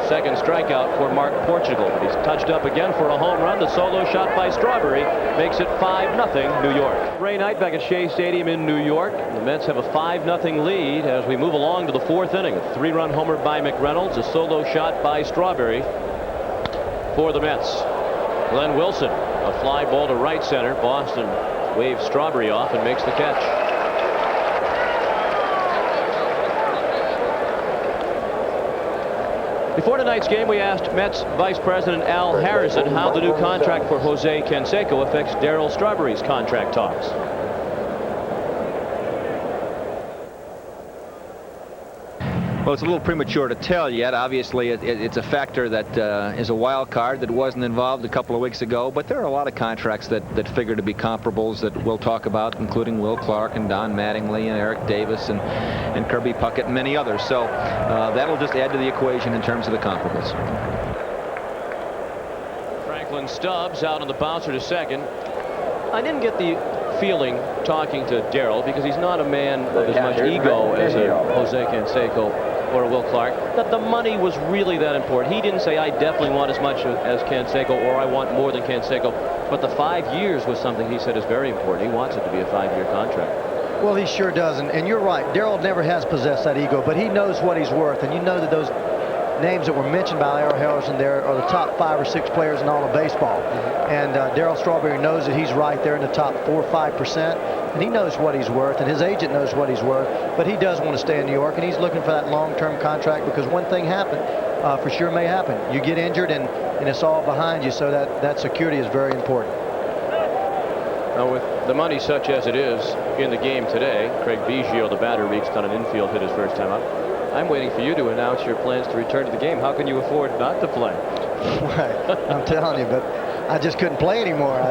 Second strikeout for Mark Portugal. But he's touched up again for a home run. The solo shot by Strawberry makes it 5-0 New York. Rain night back at Shea Stadium in New York. The Mets have a 5-0 lead as we move along to the fourth inning. A 3-run homer by McReynolds. A solo shot by Strawberry for the Mets. Glenn Wilson, a fly ball to right center. Boston waves Strawberry off and makes the catch. Before tonight's game, we asked Mets Vice President Al Harrison how the new contract for Jose Canseco affects Darryl Strawberry's contract talks. Well, it's a little premature to tell yet. Obviously, it's a factor that is a wild card that wasn't involved a couple of weeks ago. But there are a lot of contracts that figure to be comparables that we'll talk about, including Will Clark and Don Mattingly and Eric Davis and Kirby Puckett and many others. So that'll just add to the equation in terms of the comparables. Franklin Stubbs out on the bouncer to second. I didn't get the feeling talking to Darryl, because he's not a man of as much ego as a Jose Canseco or a Will Clark, that the money was really that important. He didn't say, I definitely want as much as Canseco, or I want more than Canseco. But the 5 years was something he said is very important. He wants it to be a 5-year contract. Well, he sure does. And you're right. Darryl never has possessed that ego, but he knows what he's worth. And you know that those names that were mentioned by Al Harrison there are the top 5 or 6 players in all of baseball. And Darryl Strawberry knows that he's right there in the top 4 or 5%. And he knows what he's worth, and his agent knows what he's worth. But he does want to stay in New York, and he's looking for that long-term contract, because one thing happened, for sure may happen. You get injured, and it's all behind you, so that security is very important. Now, with the money such as it is in the game today, Craig Biggio, the batter, reached on an infield hit his first time up. I'm waiting for you to announce your plans to return to the game. How can you afford not to play? Right. I'm telling you, but I just couldn't play anymore.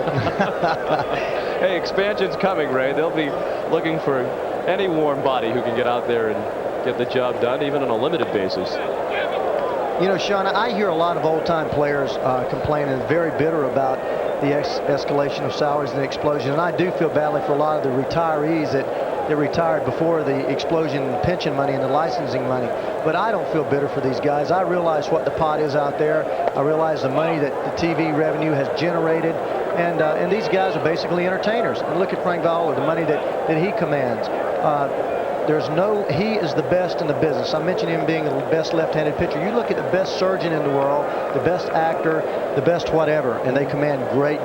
Hey, expansion's coming, Ray. They'll be looking for any warm body who can get out there and get the job done, even on a limited basis. You know, Sean, I hear a lot of old-time players complaining, very bitter about the escalation of salaries and the explosion. And I do feel badly for a lot of the retirees that retired before the explosion in pension money and the licensing money. But I don't feel bitter for these guys. I realize what the pot is out there. I realize the money that the TV revenue has generated. And these guys are basically entertainers. And look at Frank Viola, the money that he commands. He is the best in the business. I mentioned him being the best left-handed pitcher. You look at the best surgeon in the world, the best actor, the best whatever, and they command great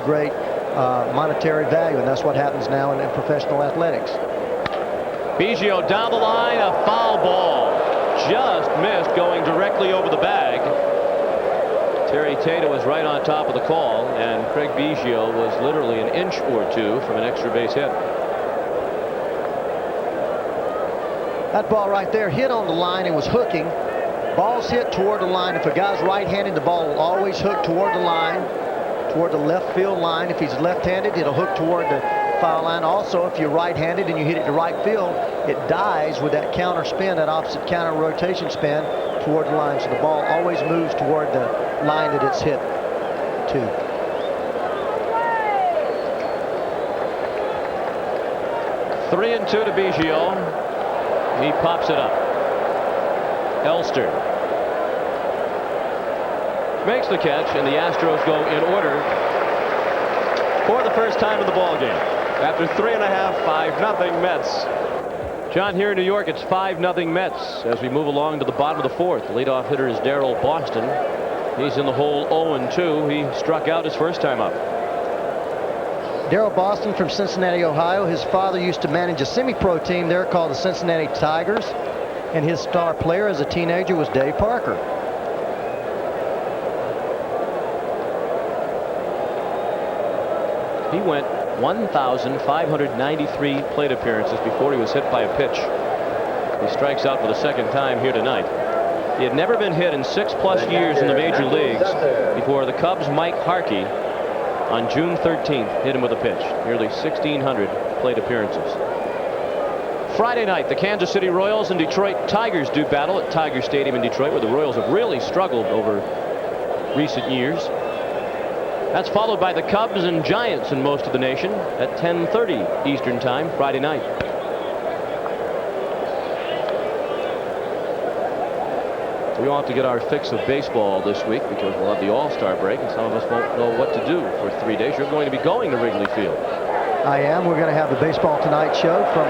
monetary value. And that's what happens now in professional athletics. Biggio down the line, a foul ball. Just missed, going directly over the bag. Terry Tato was right on top of the call, and Craig Biggio was literally an inch or two from an extra base hit. That ball right there hit on the line and was hooking. Ball's hit toward the line. If a guy's right-handed, the ball will always hook toward the line, toward the left field line. If he's left-handed, it'll hook toward the foul line. Also, if you're right-handed and you hit it to right field, it dies with that counter spin, that opposite counter rotation spin toward the line. So the ball always moves toward the line that it's hit to. Three and two to Biggio. He pops it up. Elster makes the catch, and the Astros go in order for the first time in the ball game. After 3.5, 5-0 Mets. John, here in New York, it's 5-0 Mets as we move along to the bottom of the fourth. The leadoff hitter is Daryl Boston. He's in the hole 0-2. He struck out his first time up. Daryl Boston from Cincinnati, Ohio. His father used to manage a semi-pro team there called the Cincinnati Tigers, and his star player as a teenager was Dave Parker. He went 1,593 plate appearances before he was hit by a pitch. He strikes out for the second time here tonight. He had never been hit in 6+ years in the major leagues before the Cubs' Mike Harkey on June 13th hit him with a pitch. Nearly 1,600 plate appearances. Friday night, the Kansas City Royals and Detroit Tigers do battle at Tiger Stadium in Detroit, where the Royals have really struggled over recent years. That's followed by the Cubs and Giants in most of the nation at 10:30 Eastern Time Friday night. We will have to get our fix of baseball this week because we'll have the All-Star break and some of us won't know what to do for 3 days. You're going to be going to Wrigley Field. I am. We're going to have the Baseball Tonight show from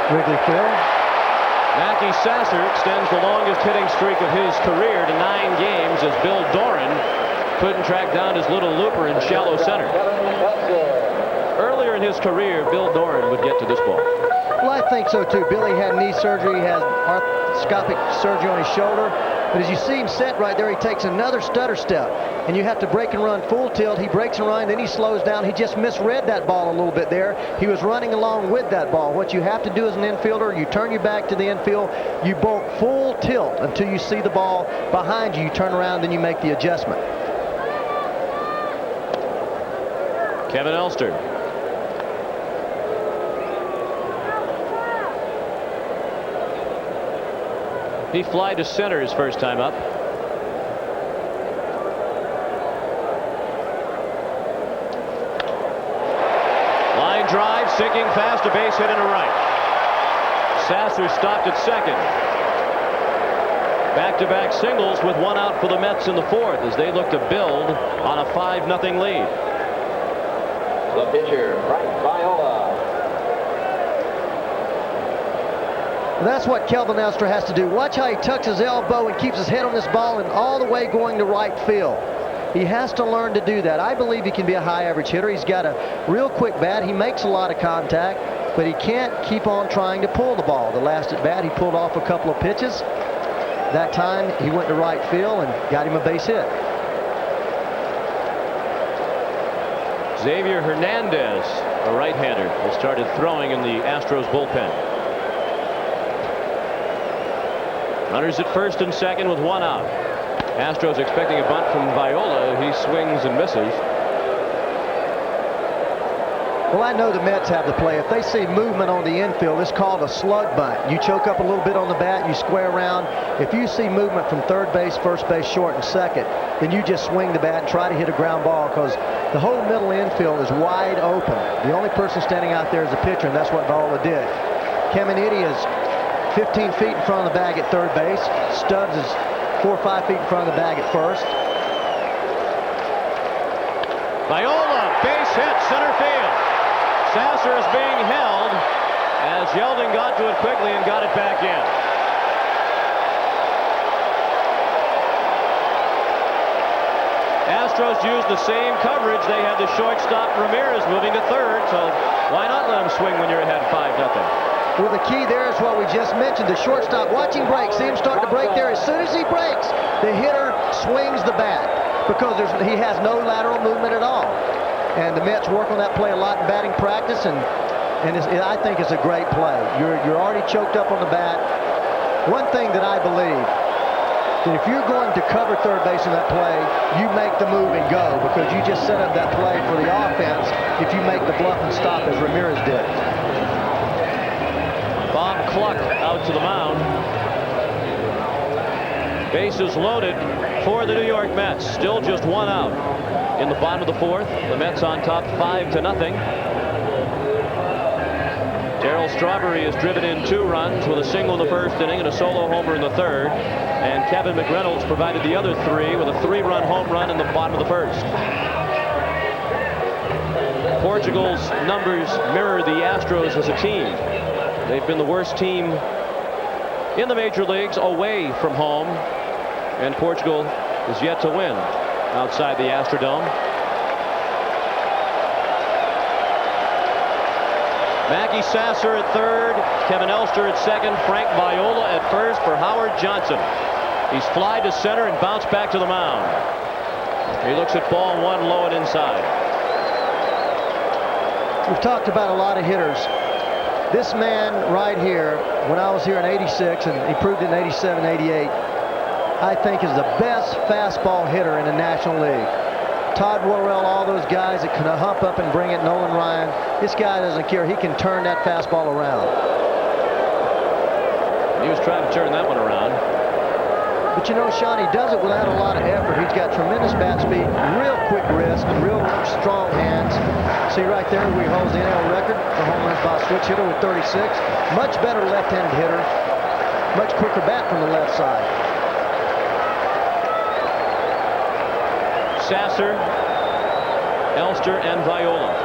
Wrigley Field. Mackey Sasser extends the longest hitting streak of his career to 9 games as Bill Doran couldn't track down his little looper in shallow center. Earlier in his career, Bill Doran would get to this ball. Well, I think so too. Billy had knee surgery, he had arthroscopic surgery on his shoulder. But as you see him set right there, he takes another stutter step. And you have to break and run full tilt. He breaks and runs, then he slows down. He just misread that ball a little bit there. He was running along with that ball. What you have to do as an infielder, you turn your back to the infield, you bolt full tilt until you see the ball behind you. You turn around, then you make the adjustment. Kevin Elster. He fly to center his first time up. Line drive, sinking fast, a base hit and a right. Sasser stopped at second. Back-to-back singles with one out for the Mets in the fourth as they look to build on a 5-0 lead. The pitcher, Frank Viola. That's what Kelvin Elster has to do. Watch how he tucks his elbow and keeps his head on this ball and all the way going to right field. He has to learn to do that. I believe he can be a high average hitter. He's got a real quick bat. He makes a lot of contact, but he can't keep on trying to pull the ball. The last at bat, he pulled off a couple of pitches. That time, he went to right field and got him a base hit. Xavier Hernandez, a right-hander, has started throwing in the Astros bullpen. Runners at first and second with one out. Astros expecting a bunt from Viola. He swings and misses. Well, I know the Mets have the play. If they see movement on the infield, it's called a slug bunt. You choke up a little bit on the bat, you square around. If you see movement from third base, first base, short, and second, then you just swing the bat and try to hit a ground ball because the whole middle infield is wide open. The only person standing out there is the pitcher, and that's what Viola did. Caminiti is 15 feet in front of the bag at third base. Stubbs is 4 or 5 feet in front of the bag at first. Viola, base hit, center field. Sasser is being held as Yeldon got to it quickly and got it back in. Astros used the same coverage. They had the shortstop Ramirez moving to third, so why not let him swing when you're ahead 5-0? Well, the key there is what we just mentioned. The shortstop watching break. See him start to break there. As soon as he breaks, the hitter swings the bat because he has no lateral movement at all. And the Mets work on that play a lot in batting practice, and I think it's a great play. You're already choked up on the bat. One thing that I believe, that if you're going to cover third base in that play, you make the move and go because you just set up that play for the offense if you make the bluff and stop as Ramirez did. Bob Cluck out to the mound. Bases loaded for the New York Mets. Still just one out in the bottom of the fourth. The Mets on top 5-0. Darryl Strawberry has driven in 2 runs with a single in the first inning and a solo homer in the third. And Kevin McReynolds provided the other 3 with a 3-run home run in the bottom of the first. Portugal's numbers mirror the Astros as a team. They've been the worst team in the major leagues away from home, and Portugal is yet to win outside the Astrodome. Mackey Sasser at third, Kevin Elster at second, Frank Viola at first for Howard Johnson. He's fly to center and bounced back to the mound. He looks at ball 1 low and inside. We've talked about a lot of hitters. This man right here, when I was here in '86, and he proved it in '87, '88, I think is the best fastball hitter in the National League. Todd Worrell, all those guys that can hump up and bring it, Nolan Ryan, this guy doesn't care. He can turn that fastball around. He was trying to turn that one around. But you know, Sean, he does it without a lot of effort. He's got tremendous bat speed, real quick wrist, real strong hands. See right there where he holds the NL record for home runs by a switch hitter with 36. Much better left-handed hitter, much quicker bat from the left side. Sasser, Elster, and Viola.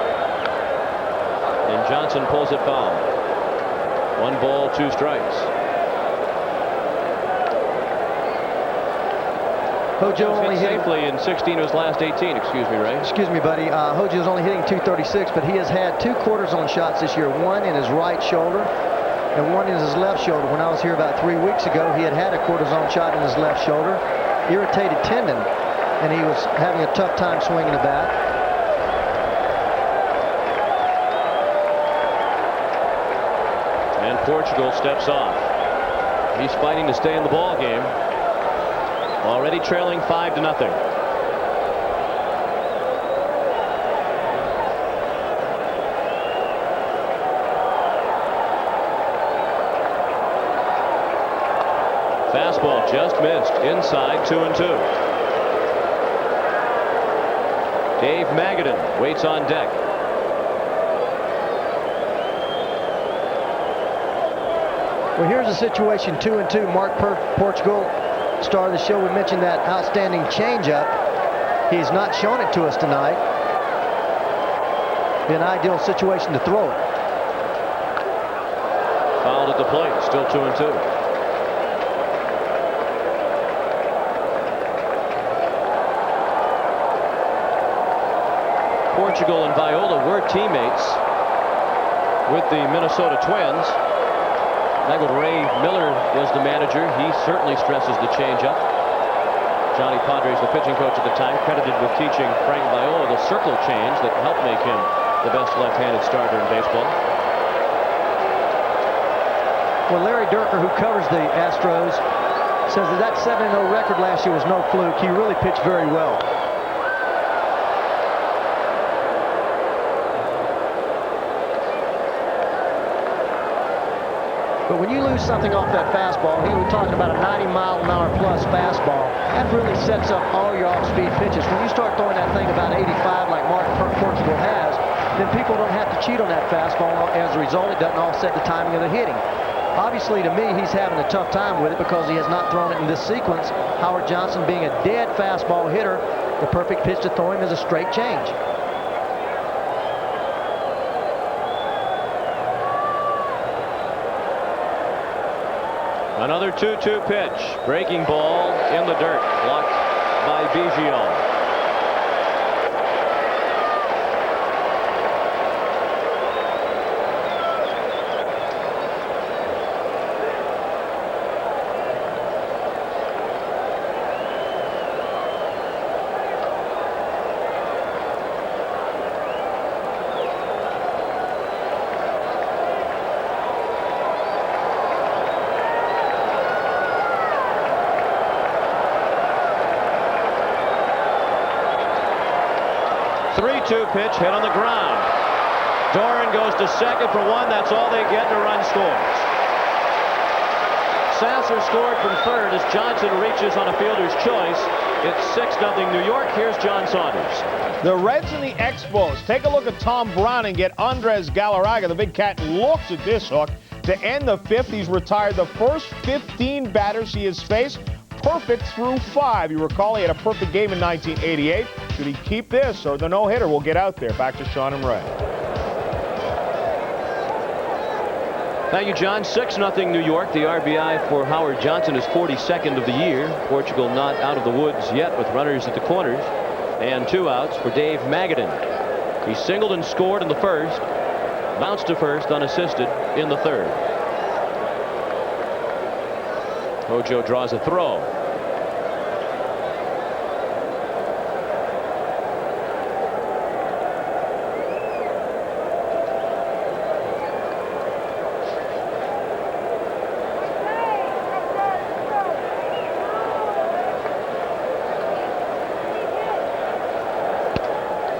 And Johnson pulls it foul. 1 ball, 2 strikes. Hojo only hit hitting safely in 16 of his last 18. Excuse me, Ray. Excuse me, buddy. Hojo's only hitting 236, but he has had 2 cortisone shots this year. 1 in his right shoulder and 1 in his left shoulder. When I was here about 3 weeks ago, he had a cortisone shot in his left shoulder, irritated tendon, and he was having a tough time swinging the bat. And Portugal steps off. He's fighting to stay in the ball game. Already trailing 5-0. Fastball just missed inside, 2-2. Dave Magadan waits on deck. Well, here's a situation, 2-2. Mark Portugal, star of the show, we mentioned that outstanding changeup. He's not shown it to us tonight. Be an ideal situation to throw it. Fouled at the plate, still 2-2. Portugal and Viola were teammates with the Minnesota Twins. Ray Miller was the manager. He certainly stresses the changeup. Johnny Padres, the pitching coach at the time, credited with teaching Frank Viola the circle change that helped make him the best left-handed starter in baseball. Well, Larry Durker, who covers the Astros, says that 7-0 record last year was no fluke. He really pitched very well. But when you lose something off that fastball, here we're talking about a 90-mile-an-hour plus fastball, that really sets up all your off-speed pitches. When you start throwing that thing about 85 like Mark Portugal has, then people don't have to cheat on that fastball. As a result, it doesn't offset the timing of the hitting. Obviously, to me, he's having a tough time with it because he has not thrown it in this sequence. Howard Johnson, being a dead fastball hitter, the perfect pitch to throw him is a straight change. Another 2-2 pitch. Breaking ball in the dirt. Blocked by Biggio. Pitch hit on the ground. Doran goes to second for 1. That's all they get, and a run scores. Sasser scored from third as Johnson reaches on a fielder's choice. It's 6-0 New York. Here's John Saunders. The Reds and the Expos. Take a look at Tom Brown and get Andres Galarraga. The big cat looks at this hook. To end the 5th, he's retired the first 15 batters he has faced. Perfect through 5. You recall he had a perfect game in 1988. Should he keep this or the no-hitter? We'll get out there. Back to Sean and Ray. Thank you, John. 6-0 New York. The RBI for Howard Johnson is 42nd of the year. Portugal not out of the woods yet with runners at the corners. And 2 outs for Dave Magadan. He singled and scored in the first. Bounced to first unassisted in the third. Hojo draws a throw.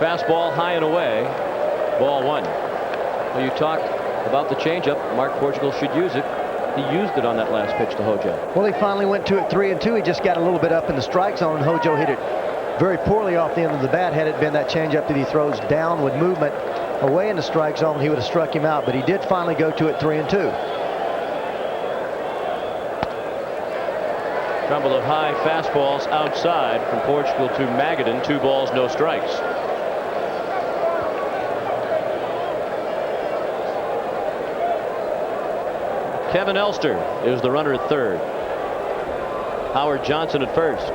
Fastball high and away. Ball 1. Well, you talk about the changeup. Mark Portugal should use it. he used it on that last pitch to Hojo. Well, he finally went to it 3-2. He just got a little bit up in the strike zone, and Hojo hit it very poorly off the end of the bat. Had it been that changeup that he throws down with movement away in the strike zone, he would have struck him out. But he did finally go to it 3-2. Couple of high fastballs outside from Portugal to Magadan. 2 balls, no strikes. Kevin Elster is the runner at third. Howard Johnson at first.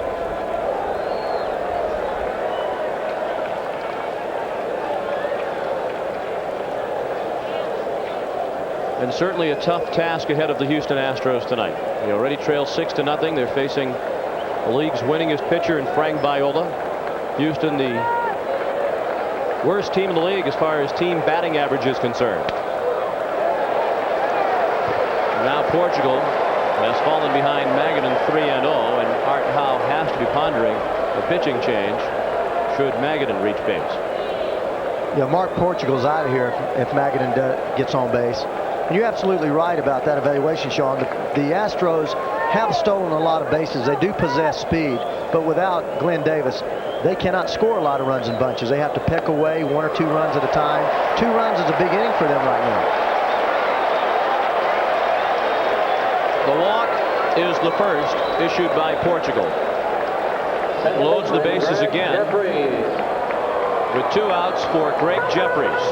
And certainly a tough task ahead of the Houston Astros tonight. They already trail 6-0. They're facing the league's winningest pitcher in Frank Viola. Houston, the worst team in the league as far as team batting average is concerned. Now Portugal has fallen behind Magadan 3-0, and Art Howe has to be pondering a pitching change should Magadan reach base. Yeah, Mark Portugal's out of here if Magadan gets on base. And you're absolutely right about that evaluation, Sean. The Astros have stolen a lot of bases. They do possess speed, but without Glenn Davis, they cannot score a lot of runs in bunches. They have to peck away 1 or 2 runs at a time. 2 runs is a big inning for them right now. The walk is the first issued by Portugal. Loads the bases again with 2 outs for Greg Jeffries,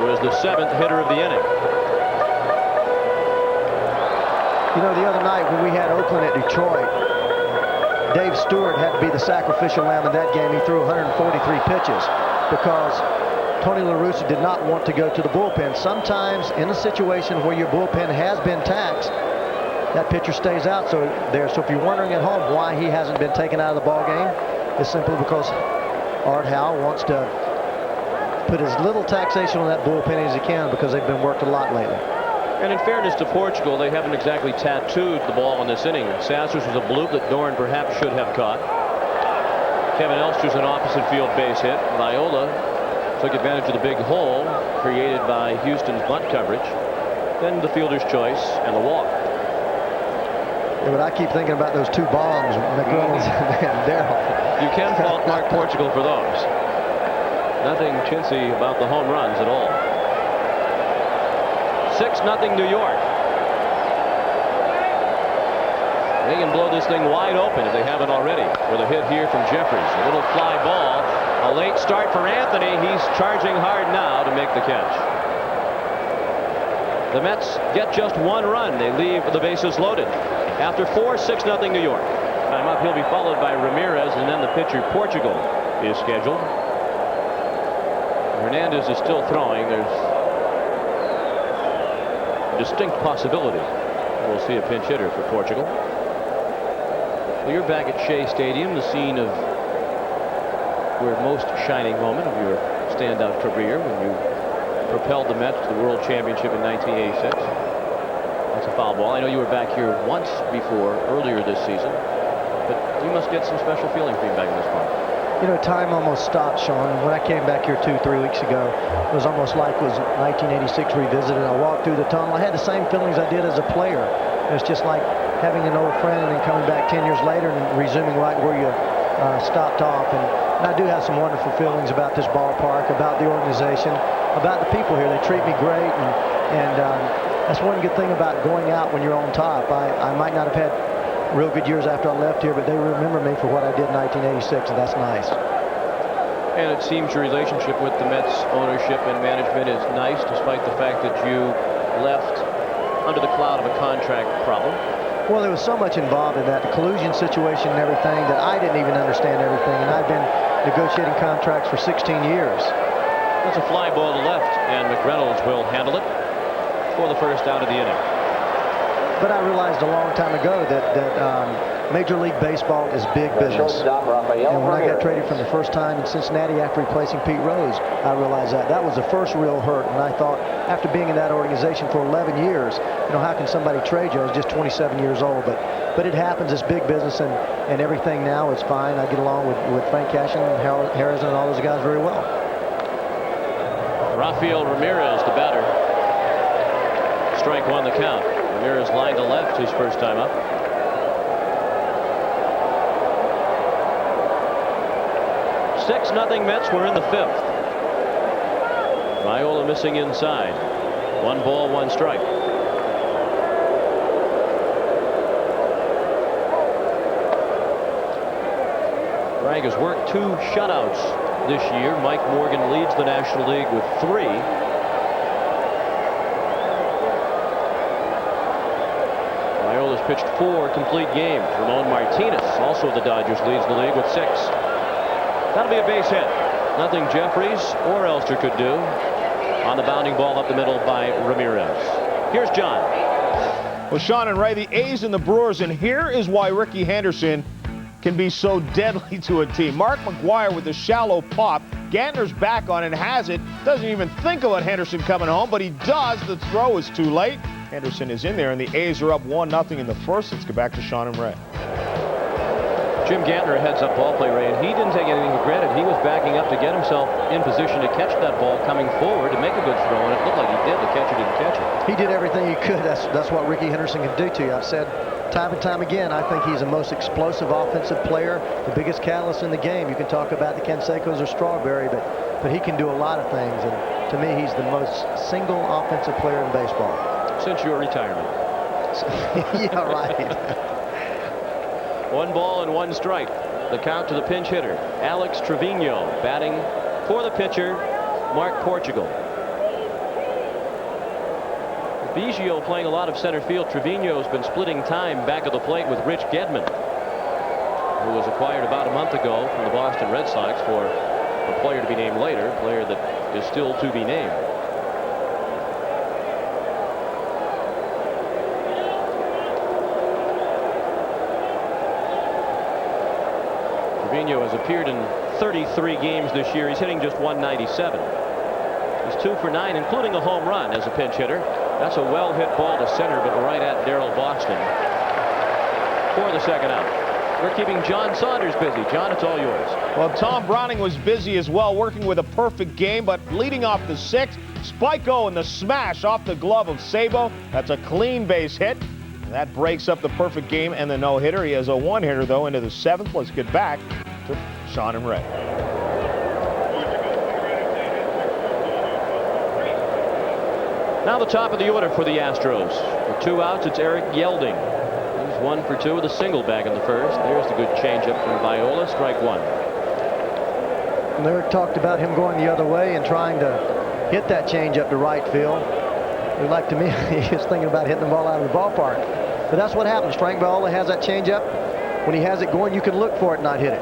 who is the 7th hitter of the inning. You know, the other night when we had Oakland at Detroit, Dave Stewart had to be the sacrificial lamb in that game. He threw 143 pitches because Tony La Russa did not want to go to the bullpen. Sometimes in a situation where your bullpen has been taxed, that pitcher stays out. So if you're wondering at home why he hasn't been taken out of the ball game, it's simply because Art Howe wants to put as little taxation on that bullpen as he can because they've been worked a lot lately. And in fairness to Portugal, they haven't exactly tattooed the ball in this inning. Sasser's was a bloop that Dorn perhaps should have caught. Kevin Elster's an opposite field base hit. Viola took advantage of the big hole created by Houston's bunt coverage. Then the fielder's choice and the walk. Yeah, but I keep thinking about those 2 bombs, McReynolds and Darryl. You can fault Mark Portugal for those. Nothing chintzy about the home runs at all. 6-0 New York. They can blow this thing wide open if they haven't already with a hit here from Jeffries. A little fly ball. A late start for Anthony. He's charging hard now to make the catch. The Mets get just 1 run. They leave the bases loaded. After 4, 6-0 New York. Time up, he'll be followed by Ramirez, and then the pitcher Portugal is scheduled. Hernandez is still throwing. There's a distinct possibility we'll see a pinch hitter for Portugal. Well, you're back at Shea Stadium, the scene of your most shining moment of your standout career when you propelled the Mets to the World Championship in 1986. That's a foul ball. I know you were back here once before earlier this season, but you must get some special feeling being back in this park. You know, time almost stopped, Sean. When I came back here 2-3 weeks ago, it was almost like it was 1986 revisited. I walked through the tunnel. I had the same feelings I did as a player. It was just like having an old friend and then coming back 10 years later and resuming right where you stopped off. And I do have some wonderful feelings about this ballpark, about the organization, about the people here. They treat me great, and that's one good thing about going out when you're on top. I might not have had real good years after I left here, but they remember me for what I did in 1986, and that's nice. And it seems your relationship with the Mets ownership and management is nice, despite the fact that you left under the cloud of a contract problem. Well, there was so much involved in that, the collusion situation and everything, that I didn't even understand everything, and I've been negotiating contracts for 16 years. That's a fly ball to left, and McReynolds will handle it for the first out of the inning. But I realized a long time ago that Major League Baseball is big business. And when I got traded from the first time in Cincinnati after replacing Pete Rose, I realized that was the first real hurt. And I thought, after being in that organization for 11 years, you know, how can somebody trade you? I was just 27 years old. But it happens. It's big business, and everything now is fine. I get along with Frank Cashin and Harrison and all those guys very well. Rafael Ramirez, the batter. strike one the count. Ramirez line to left his first time up. Six nothing Mets. We're in the fifth. Viola missing inside. 1 ball, 1 strike. Frank has worked 2 shutouts this year. Mike Morgan leads the National League with 3. Viola's pitched 4 complete games. Ramon Martinez, also of the Dodgers, leads the league with 6. That'll be a base hit. Nothing Jeffries or Elster could do on the bounding ball up the middle by Ramirez. Here's John. Well, Sean and Ray, the A's and the Brewers, and here is why Ricky Henderson can be so deadly to a team. Mark McGwire with the shallow pop. Gantner's back on and has it. Doesn't even think about Henderson coming home, but he does. The throw is too late. Henderson is in there, and the A's are up 1-0 in the first. Let's go back to Sean and Ray. Jim Gantner heads up ball play, Ray, and he didn't take anything for granted. He was backing up to get himself in position to catch that ball coming forward to make a good throw, and it looked like he did. The catcher didn't catch it. He did everything he could. That's what Ricky Henderson can do to you. I've said time and time again, I think he's the most explosive offensive player, the biggest catalyst in the game. You can talk about the Cansecos or Strawberry, but he can do a lot of things, and to me, he's the most single offensive player in baseball. Since your retirement. Yeah, right. 1 ball and 1 strike. The count to the pinch hitter, Alex Trevino, batting for the pitcher, Mark Portugal. Biggio playing a lot of center field. Trevino's been splitting time back of the plate with Rich Gedman, who was acquired about a month ago from the Boston Red Sox for a player to be named later, a player that is still to be named. Trevino has appeared in 33 games this year. He's hitting just .197. He's 2 for 9, including a home run as a pinch hitter. That's a well-hit ball to center, but right at Daryl Boston for the second out. We're keeping John Saunders busy. John, it's all yours. Well, Tom Browning was busy as well, working with a perfect game, but leading off the 6th, Spiko and the smash off the glove of Sabo. That's a clean base hit. That breaks up the perfect game and the no-hitter. He has a 1-hitter, though, into the 7th. Let's get back to Sean and Ray. Now the top of the order for the Astros. For 2 outs, it's Eric Yelding. He's 1 for 2 with a single back in the first. There's the good changeup from Viola. Strike 1. And Eric talked about him going the other way and trying to hit that changeup to right field. Like to me, he was thinking about hitting the ball out of the ballpark. But that's what happens. Frank Viola has that changeup. When he has it going, you can look for it and not hit it.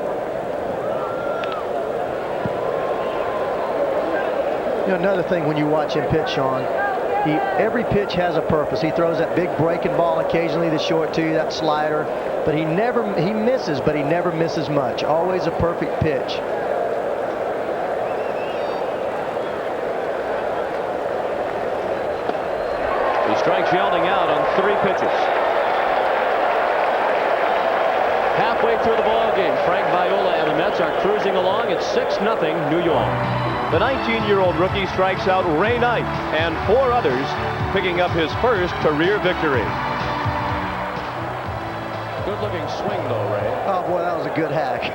You know, another thing when you watch him pitch, Sean, every pitch has a purpose. He throws that big breaking ball occasionally, the short to you, that slider, but he misses, but he never misses much. Always a perfect pitch. He strikes Yelding out on 3 pitches. Halfway through the ball game, Frank Viola and the Mets are cruising along. It's 6-0 New York. The 19-year-old rookie strikes out Ray Knight and 4 others, picking up his first career victory. Good-looking swing, though, Ray. Oh, boy, that was a good hack.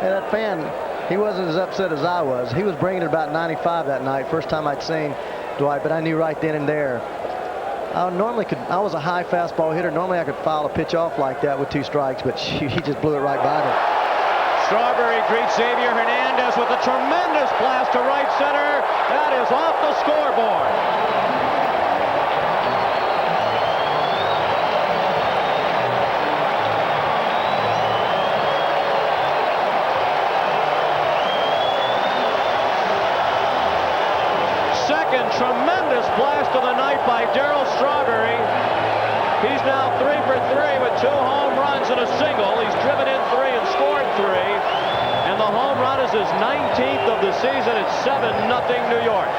And that fan, he wasn't as upset as I was. He was bringing it about 95 that night, first time I'd seen Dwight, but I knew right then and there. I was a high fastball hitter. Normally I could foul a pitch off like that with 2 strikes, but he just blew it right by me. Strawberry greets Xavier Hernandez with a tremendous blast to right center. That is off the scoreboard. Second tremendous blast of the night by Darryl Strawberry. He's now 3 for 3 with 2 home runs and a single. He's driven in 3 and scored 3. And the home run is his 19th of the season. It's 7-0 New York.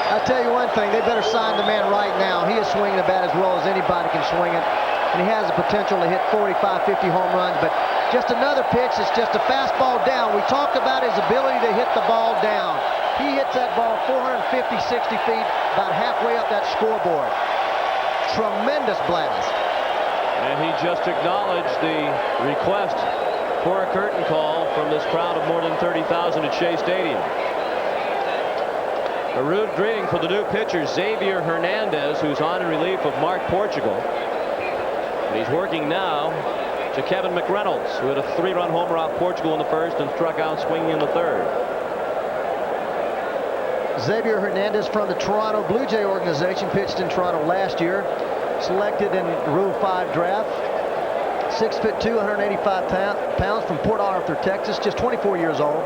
I'll tell you one thing, they better sign the man right now. He is swinging the bat as well as anybody can swing it. And he has the potential to hit 45, 50 home runs, but Just another pitch. It's just a fastball down. We talked about his ability to hit the ball down. He hits that ball 450, 60 feet, about halfway up that scoreboard. Tremendous blast. And he just acknowledged the request for a curtain call from this crowd of more than 30,000 at Shea Stadium. A rude greeting for the new pitcher, Xavier Hernandez, who's on in relief of Mark Portugal. And he's working now to Kevin McReynolds, who had a 3-run homer off Portugal in the first and struck out swinging in the third. Xavier Hernandez from the Toronto Blue Jay organization, pitched in Toronto last year. Selected in the Rule 5 draft. 6'2", 185 pounds, from Port Arthur, Texas, just 24 years old.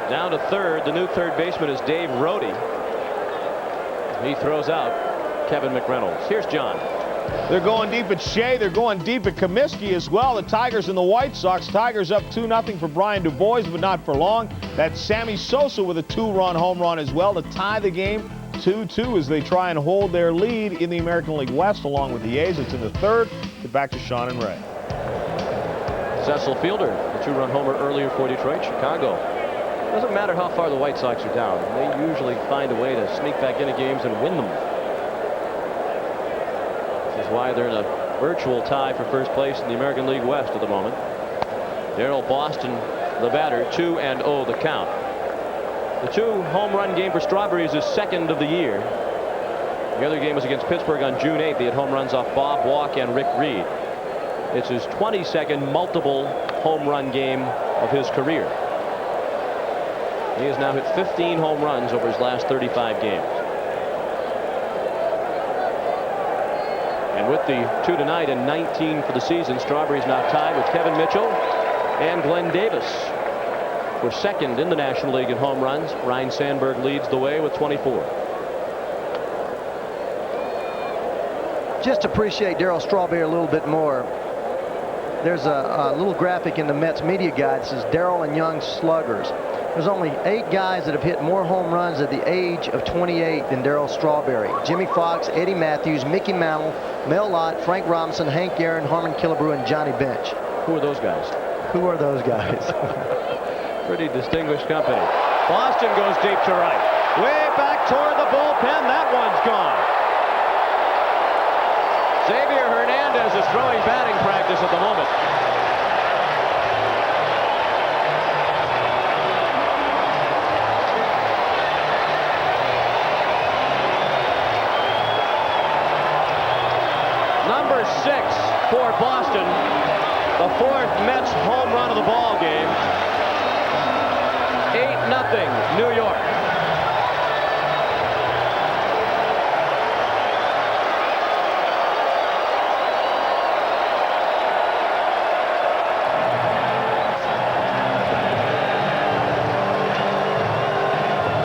Down to third. The new third baseman is Dave Rohde. He throws out Kevin McReynolds. Here's John. They're going deep at Shea. They're going deep at Comiskey as well. The Tigers and the White Sox. Tigers up 2-0 for Brian DuBois, but not for long. That's Sammy Sosa with a 2-run home run as well to tie the game 2-2 as they try and hold their lead in the American League West along with the A's. It's in the third. Get back to Sean and Ray. Cecil Fielder, a 2-run homer earlier for Detroit. Chicago. Doesn't matter how far the White Sox are down. They usually find a way to sneak back into games and win them. This is why they're in a virtual tie for first place in the American League West at the moment. Daryl Boston, the batter, 2-0 the count. The 2-home run game for Strawberry is his second of the year. The other game was against Pittsburgh on June 8th. He had home runs off Bob Walk and Rick Reed. It's his 22nd multiple home run game of his career. He has now hit 15 home runs over his last 35 games. And with the 2 tonight and 19 for the season, Strawberry's now tied with Kevin Mitchell and Glenn Davis for second in the National League in home runs. Ryne Sandberg leads the way with 24. Just appreciate Darryl Strawberry a little bit more. There's a little graphic in the Mets media guide that says Darryl and Young sluggers. There's only 8 guys that have hit more home runs at the age of 28 than Darryl Strawberry. Jimmy Fox, Eddie Matthews, Mickey Mantle, Mel Lott, Frank Robinson, Hank Aaron, Harmon Killebrew, and Johnny Bench. Who are those guys? Who are those guys? Pretty distinguished company. Boston goes deep to right. Way back toward the bullpen. That one's gone. Xavier Hernandez is throwing batting practice at the moment. Number 6 for Boston, the 4th Mets home run of the ball game. 8-0 New York.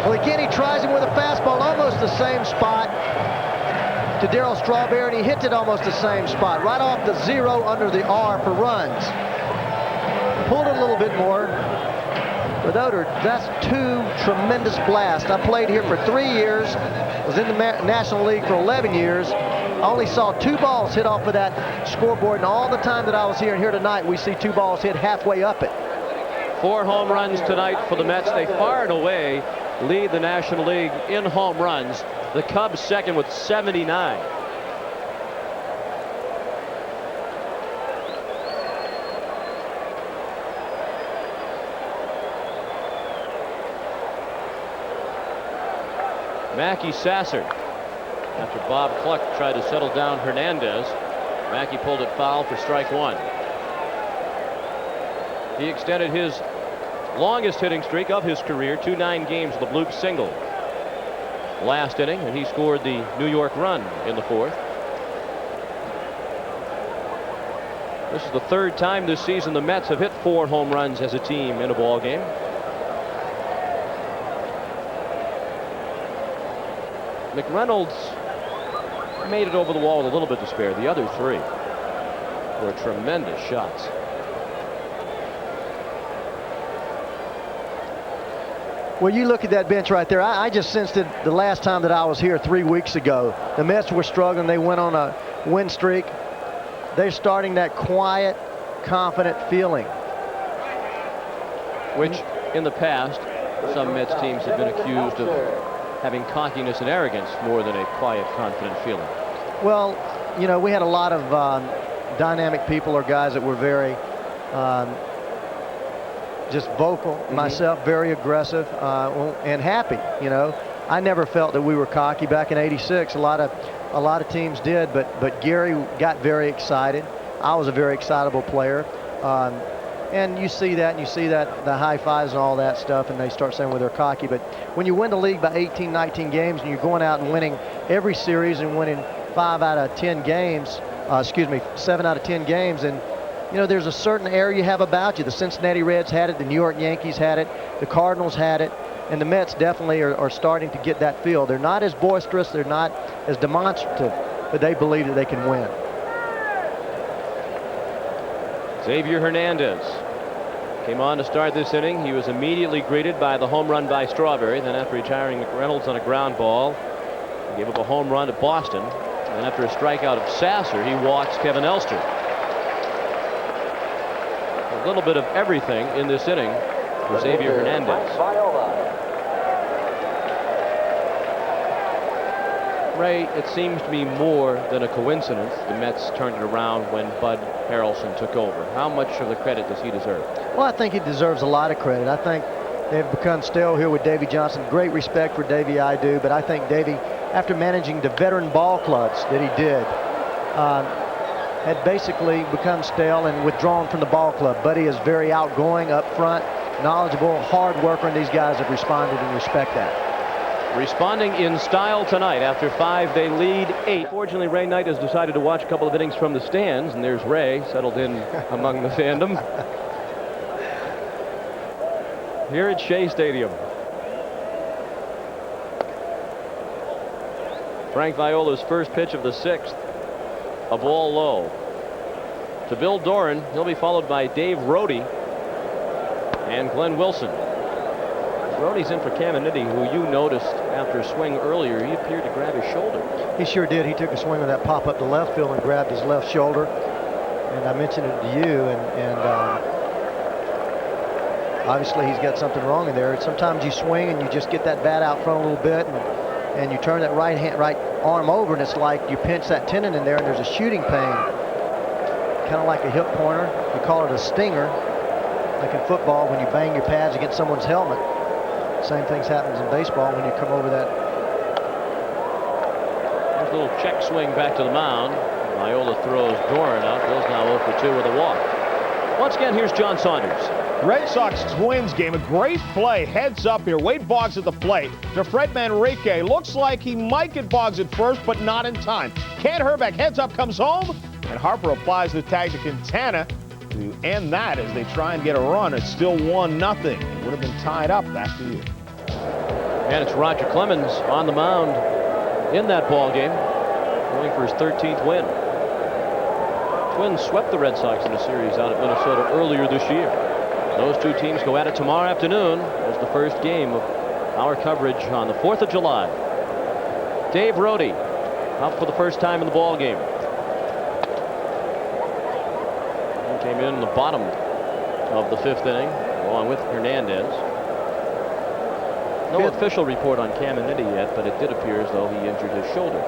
Well, again, he tries him with a fastball, almost the same spot to Darryl Strawberry, and he hits it almost the same spot, right off the 0 under the R for runs. Pulled it a little bit more. But that's 2 tremendous blasts. I played here for 3 years, was in the National League for 11 years. I only saw 2 balls hit off of that scoreboard, and all the time that I was here and here tonight, we see 2 balls hit halfway up it. 4 home runs tonight for the Mets. They far and away lead the National League in home runs. The Cubs second with 79. Mackey Sasser, after Bob Cluck tried to settle down Hernandez, Mackey pulled it foul for strike 1. He extended his longest hitting streak of his career to 9 games with a bloop single last inning, and he scored the New York run in the 4th. This is the 3rd time this season the Mets have hit 4 home runs as a team in a ball game. McReynolds made it over the wall with a little bit to spare. The other 3 were tremendous shots. Well, you look at that bench right there. I just sensed it the last time that I was here 3 weeks ago. The Mets were struggling. They went on a win streak. They're starting that quiet, confident feeling. Which, in the past, some Mets teams have been accused of having cockiness and arrogance more than a quiet, confident feeling. Well, you know, we had a lot of dynamic people or guys that were very just vocal. Myself, very aggressive and happy. You know, I never felt that we were cocky back in '86. A lot of teams did, but Gary got very excited. I was a very excitable player, and you see that, and you see that the high fives and all that stuff, and they start saying, well, they're cocky. But when you win the league by 18, 19 games, and you're going out and winning every series and winning 7 out of 10 games, and you know, there's a certain air you have about you. The Cincinnati Reds had it, the New York Yankees had it, the Cardinals had it, and the Mets definitely are starting to get that feel. They're not as boisterous, they're not as demonstrative, but they believe that they can win. Xavier Hernandez came on to start this inning. He was immediately greeted by the home run by Strawberry. Then after retiring McReynolds on a ground ball, he gave up a home run to Boston. And after a strikeout of Sasser, he walks Kevin Elster. A little bit of everything in this inning for Xavier Hernandez. Frank Viola. Ray, it seems to me more than a coincidence the Mets turned it around when Bud Harrelson took over. How much of the credit does he deserve? Well, I think he deserves a lot of credit. I think they've become stale here with Davey Johnson. Great respect for Davey, I do, but I think Davey, after managing the veteran ball clubs that he did, had basically become stale and withdrawn from the ball club. Buddy is very outgoing, upfront, knowledgeable, hard worker, and these guys have responded and respect that. Responding in style tonight. After 5, they lead 8. Fortunately, Ray Knight has decided to watch a couple of innings from the stands, and there's Ray settled in among the fandom. Here at Shea Stadium. Frank Viola's first pitch of the 6th. A ball low. To Bill Doran. He'll be followed by Dave Rohde and Glenn Wilson. Rohde's in for Caminiti, who you noticed after a swing earlier, he appeared to grab his shoulder. He sure did. He took a swing of that pop up to left field and grabbed his left shoulder. And I mentioned it to you, and obviously he's got something wrong in there. Sometimes you swing and you just get that bat out front a little bit, and you turn that right arm over, and it's like you pinch that tendon in there, and there's a shooting pain, kind of like a hip pointer. We call it a stinger, like in football when you bang your pads against someone's helmet. Same things happens in baseball when you come over that. There's a little check swing back to the mound. Viola throws Doran out. Bill's now 0 for 2 with a walk. Once again, here's John Saunders. Red Sox Twins game, a great play, heads up here. Wade Boggs at the plate to Fred Manrique. Looks like he might get Boggs at first, but not in time. Ken Herbeck heads up, comes home, and Harper applies the tag to Quintana to end that as they try and get a run. It's still 1-0. It would have been tied up. Back to you. And it's Roger Clemens on the mound in that ball game, going for his 13th win. Twins swept the Red Sox in a series out at Minnesota earlier this year. Those two teams go at it tomorrow afternoon as the first game of our coverage on the 4th of July. Dave Rohde up for the first time in the ball game. He came in the bottom of the 5th inning along with Hernandez. No official report on Caminiti yet, but it did appear as though he injured his shoulder.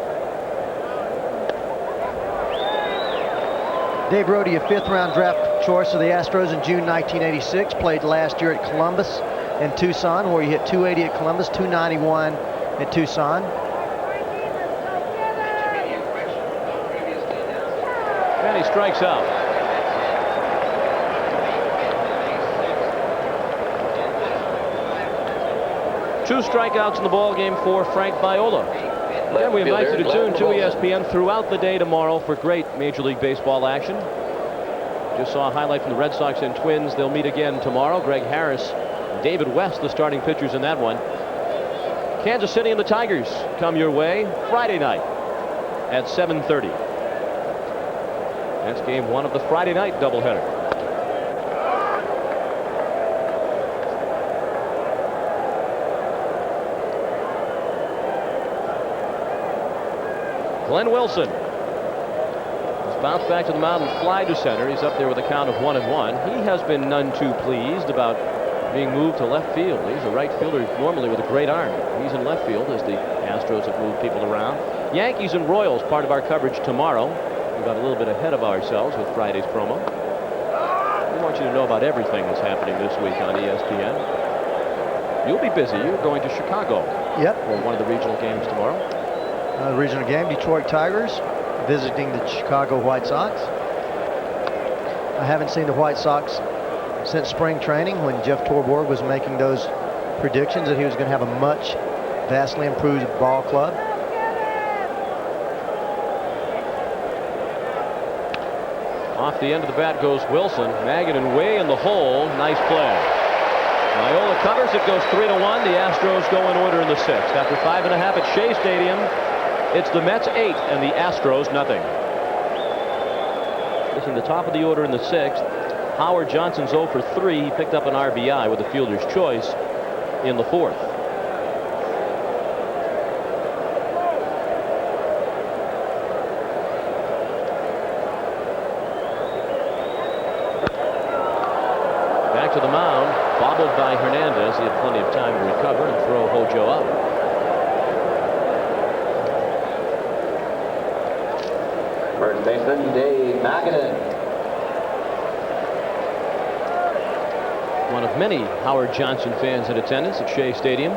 Dave Rohde, a 5th-round draft choice of the Astros in June 1986. Played last year at Columbus and Tucson, where he hit .280 at Columbus, .291 at Tucson. And he strikes out. Two strikeouts in the ball game for Frank Viola. And we invite you to tune to ESPN throughout the day tomorrow for great Major League Baseball action. Just saw a highlight from the Red Sox and Twins. They'll meet again tomorrow. Greg Harris, David West, the starting pitchers in that one. Kansas City and the Tigers come your way Friday night at 7:30. That's game 1 of the Friday night doubleheader. Glenn Wilson. He's bounced back to the mound and fly to center. He's up there with a count of 1-1. He has been none too pleased about being moved to left field. He's a right fielder normally with a great arm. He's in left field as the Astros have moved people around. Yankees and Royals, part of our coverage tomorrow. We got a little bit ahead of ourselves with Friday's promo. We want you to know about everything that's happening this week on ESPN. You'll be busy. You're going to Chicago. Yep. For one of the regional games tomorrow. Regional game, Detroit Tigers visiting the Chicago White Sox. I haven't seen the White Sox since spring training when Jeff Torborg was making those predictions that he was going to have a vastly improved ball club. Off the end of the bat goes Wilson. Magadan way in the hole. Nice play. Viola covers it, goes 3-1. The Astros go in order in the 6th. After 5.5 at Shea Stadium, it's the Mets 8 and the Astros nothing. It's in the top of the order in the 6th. Howard Johnson's 0 for 3. He picked up an RBI with a fielder's choice in the 4th. Back to the mound, bobbled by Hernandez. He had plenty of time to recover and throw Hojo out. First baseman Dave Magadan. One of many Howard Johnson fans in attendance at Shea Stadium.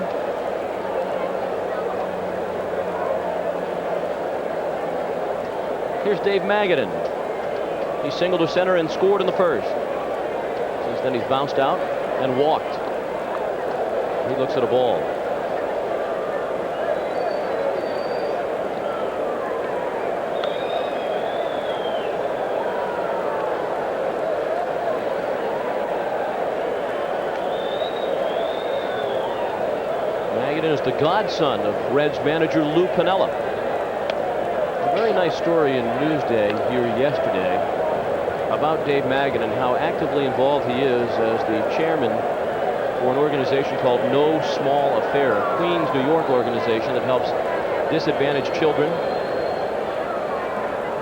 Here's Dave Magadan. He singled to center and scored in the 1st. Since then he's bounced out and walked. He looks at a ball. Magadan is the godson of Reds manager Lou Piniella. A very nice story in Newsday here yesterday about Dave Magadan and how actively involved he is as the chairman for an organization called No Small Affair, a Queens, New York organization that helps disadvantaged children.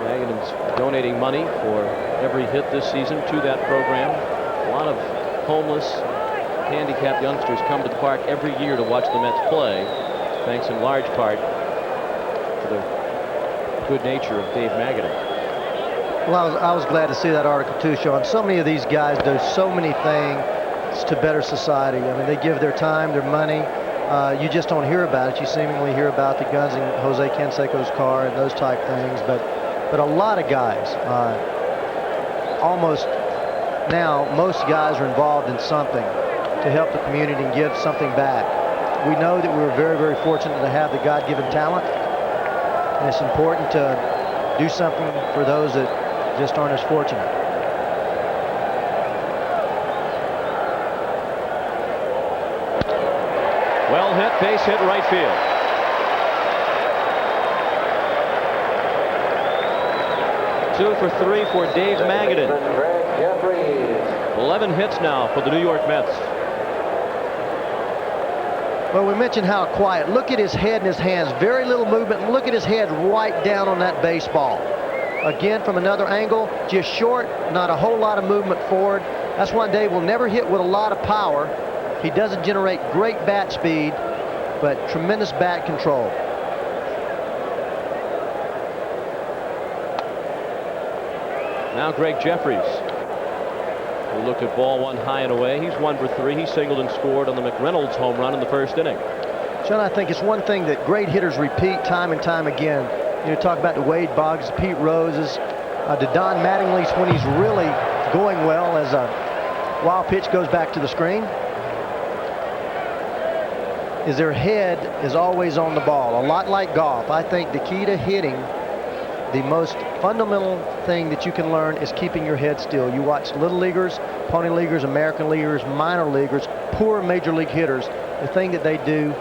Magadan's donating money for every hit this season to that program. A lot of homeless, handicapped youngsters come to the park every year to watch the Mets play, thanks in large part to the good nature of Dave Magadan. Well, I was glad to see that article too, Sean. So many of these guys do so many things to better society. I mean, they give their time, their money. You just don't hear about it. You seemingly hear about the guns in Jose Canseco's car and those type things, but a lot of guys, almost now, most guys are involved in something to help the community and give something back. We know that we're very, very fortunate to have the God-given talent, and it's important to do something for those that just aren't as fortunate. Well hit, base hit, right field. Two for 3 for Dave Magadan. 11 hits now for the New York Mets. Well, we mentioned how quiet. Look at his head and his hands. Very little movement. And look at his head right down on that baseball. Again, from another angle, just short, not a whole lot of movement forward. That's why Dave will never hit with a lot of power. He doesn't generate great bat speed, but tremendous bat control. Now Greg Jeffries. We looked at ball 1 high and away. He's 1 for 3. He singled and scored on the McReynolds home run in the 1st inning. John, I think it's one thing that great hitters repeat time and time again. You know, talk about the Wade Boggs, Pete Roses, to Don Mattingly's when he's really going well as a wild pitch goes back to the screen. Is their head is always on the ball, a lot like golf. I think the key to hitting, the most fundamental thing that you can learn is keeping your head still. You watch little leaguers, pony leaguers, American leaguers, minor leaguers, poor major league hitters. The thing that they do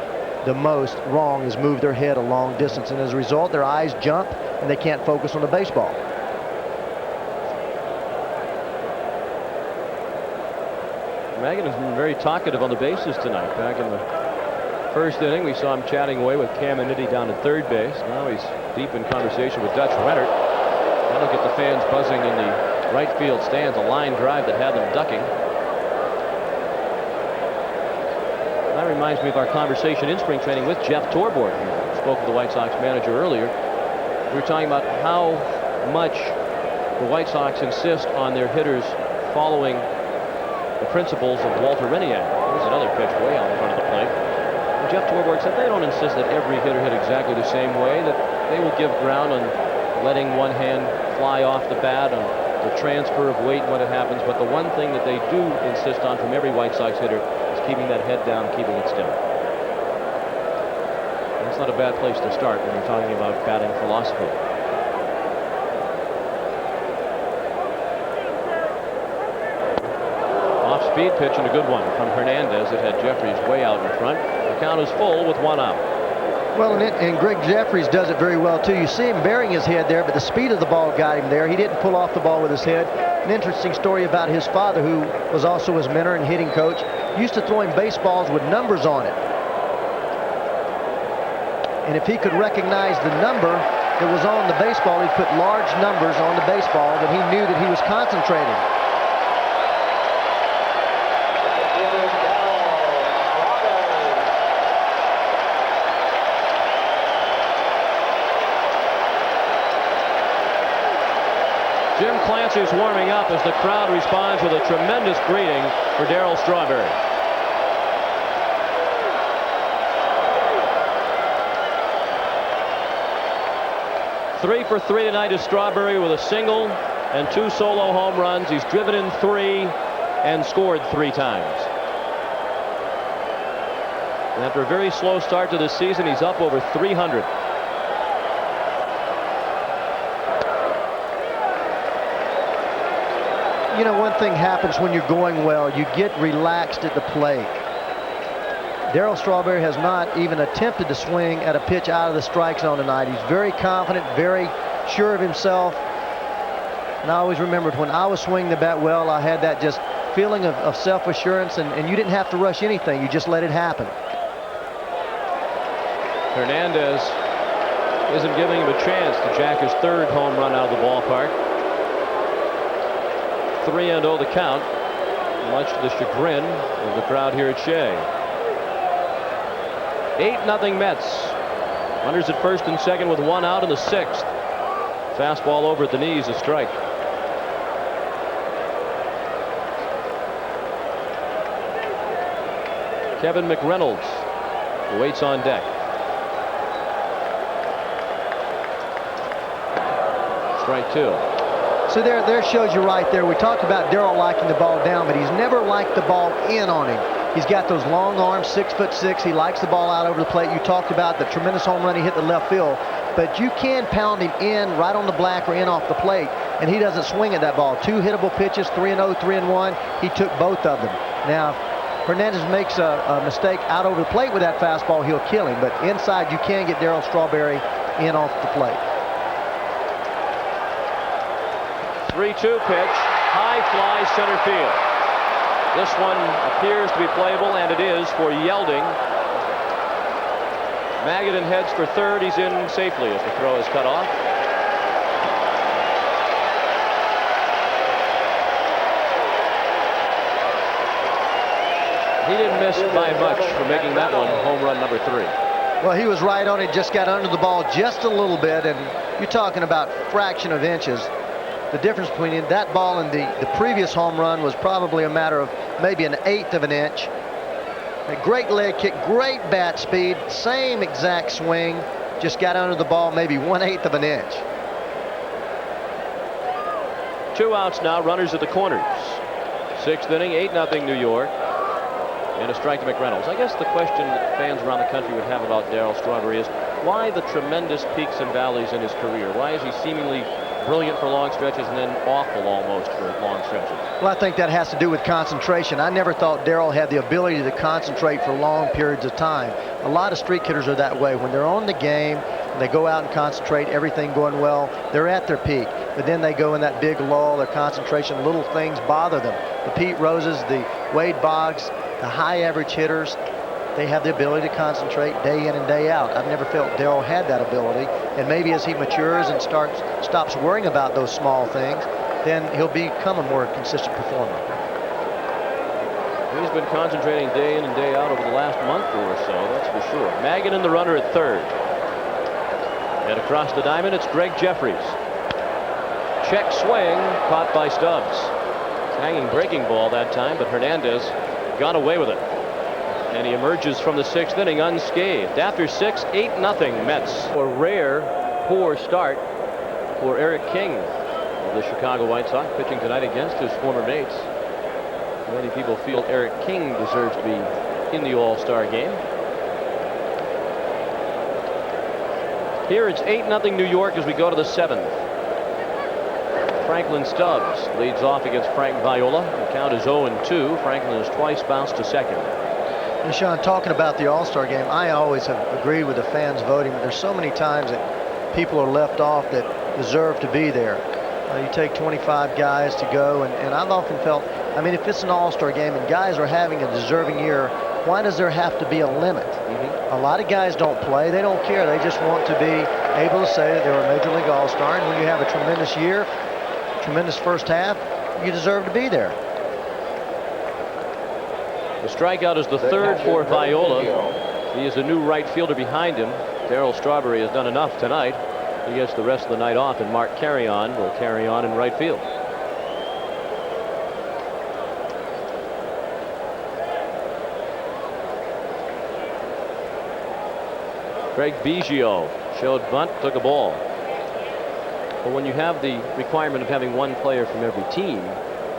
the most wrong is move their head a long distance, and as a result their eyes jump and they can't focus on the baseball. Magadan's been very talkative on the bases tonight. Back in the first inning, we saw him chatting away with Caminiti down at third base. Now he's deep in conversation with Dutch Rennert. That'll get the fans buzzing in the right field stands. A line drive that had them ducking. That reminds me of our conversation in spring training with Jeff Torborg, who spoke with the White Sox manager earlier. We were talking about how much the White Sox insist on their hitters following the principles of Walter Reniak. There's another pitch way out in front of the plate. And Jeff Torborg said they don't insist that every hitter hit exactly the same way, that they will give ground on letting one hand fly off the bat and the transfer of weight when it happens. But the one thing that they do insist on from every White Sox hitter is keeping that head down, keeping it still. And it's not a bad place to start when you're talking about batting philosophy. Off-speed pitch and a good one from Hernandez. It had Jeffries way out in front. The count is full with one out. Well, and Greg Jeffries does it very well, too. You see him bearing his head there, but the speed of the ball got him there. He didn't pull off the ball with his head. An interesting story about his father, who was also his mentor and hitting coach, used to throw him baseballs with numbers on it. And if he could recognize the number that was on the baseball, he'd put large numbers on the baseball that he knew that he was concentrating. Jim Clancy's warming up as the crowd responds with a tremendous greeting for Darryl Strawberry. Three for three tonight is Strawberry with a single and 2 solo home runs. He's driven in 3 and scored 3 times. And after a very slow start to this season, he's up over 300. You know, one thing happens when you're going well. You get relaxed at the plate. Darryl Strawberry has not even attempted to swing at a pitch out of the strike zone tonight. He's very confident, very sure of himself. And I always remembered when I was swinging the bat well, I had that just feeling of self-assurance, and you didn't have to rush anything. You just let it happen. Hernandez isn't giving him a chance to jack his 3rd home run out of the ballpark. 3-0 the count, much to the chagrin of the crowd here at Shea. 8-0 Mets. Runners at first and second with 1 out in the 6th. Fastball over at the knees, a strike. Kevin McReynolds waits on deck. Strike 2. So there shows you right there. We talked about Darryl liking the ball down, but he's never liked the ball in on him. He's got those long arms, 6'6". He likes the ball out over the plate. You talked about the tremendous home run he hit the left field, but you can pound him in right on the black or in off the plate, and he doesn't swing at that ball. 2 hittable pitches, 3-0, 3-1. He took both of them. Now, Hernandez makes a mistake out over the plate with that fastball, he'll kill him. But inside, you can get Darryl Strawberry in off the plate. 3-2 pitch, high fly center field. This one appears to be playable, and it is for Yelding. Magadan heads for third. He's in safely as the throw is cut off. He didn't miss by much for making that one home run number 3. Well, he was right on it, just got under the ball just a little bit, and you're talking about fraction of inches. The difference between that ball and the previous home run was probably a matter of maybe 1/8 of an inch. A great leg kick, great bat speed, same exact swing, just got under the ball maybe 1/8 of an inch. 2 outs now, runners at the corners. 6th inning, 8-0 New York. And a strike to McReynolds. I guess the question that fans around the country would have about Darryl Strawberry is why the tremendous peaks and valleys in his career? Why is he seemingly brilliant for long stretches and then awful almost for long stretches? Well, I think that has to do with concentration. I never thought Darryl had the ability to concentrate for long periods of time. A lot of street hitters are that way. When they're on the game, they go out and concentrate, everything going well, they're at their peak. But then they go in that big lull, their concentration, little things bother them. The Pete Roses, the Wade Boggs, the high average hitters, they have the ability to concentrate day in and day out. I've never felt Darryl had that ability, and maybe as he matures and stops worrying about those small things, then he'll become a more consistent performer. He's been concentrating day in and day out over the last month or so, that's for sure. Magadan, the runner at third. And across the diamond, it's Greg Jeffries. Check swing, caught by Stubbs. Hanging breaking ball that time, but Hernandez got away with it. And he emerges from the sixth inning unscathed. After 6, 8-0 Mets. A rare, poor start for Eric King of the Chicago White Sox, pitching tonight against his former mates. Many people feel Eric King deserves to be in the All-Star game. Here it's 8-0 New York as we go to the seventh. Franklin Stubbs leads off against Frank Viola. The count is 0-2. Franklin has twice bounced to second. And Sean, talking about the All-Star game, I always have agreed with the fans voting, but there's so many times that people are left off that deserve to be there. You take 25 guys to go, and I've often felt, I mean, if it's an All-Star game and guys are having a deserving year, why does there have to be a limit? A lot of guys don't play. They don't care. They just want to be able to say that they're a Major League All-Star, and when you have a tremendous year, tremendous first half, you deserve to be there. The strikeout is the third for Viola. He is a new right fielder behind him. Darryl Strawberry has done enough tonight. He gets the rest of the night off, and Mark Carrion will carry on in right field. Craig Biggio showed bunt, took a ball. But when you have the requirement of having one player from every team,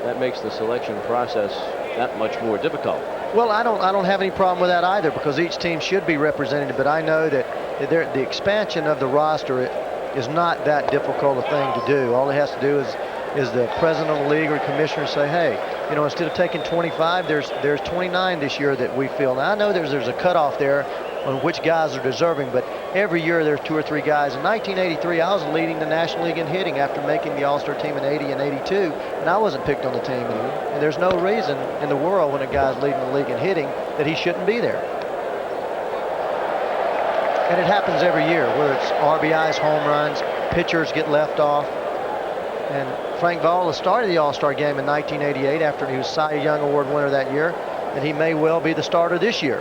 that makes the selection process that much more difficult. Well, I don't have any problem with that either, because each team should be represented, but I know that the expansion of the roster is not that difficult a thing to do. All it has to do is the president of the league or commissioner say, hey, you know, instead of taking 25, there's 29 this year that we feel. Now I know there's a cutoff there on which guys are deserving, but every year there's 2 or 3 guys. In 1983, I was leading the National League in hitting after making the All-Star team in 80 and 82, and I wasn't picked on the team. And there's no reason in the world when a guy's leading the league in hitting that he shouldn't be there. And it happens every year, whether it's RBIs, home runs, pitchers get left off. And Frank Viola started the All-Star game in 1988 after he was Cy Young Award winner that year, and he may well be the starter this year.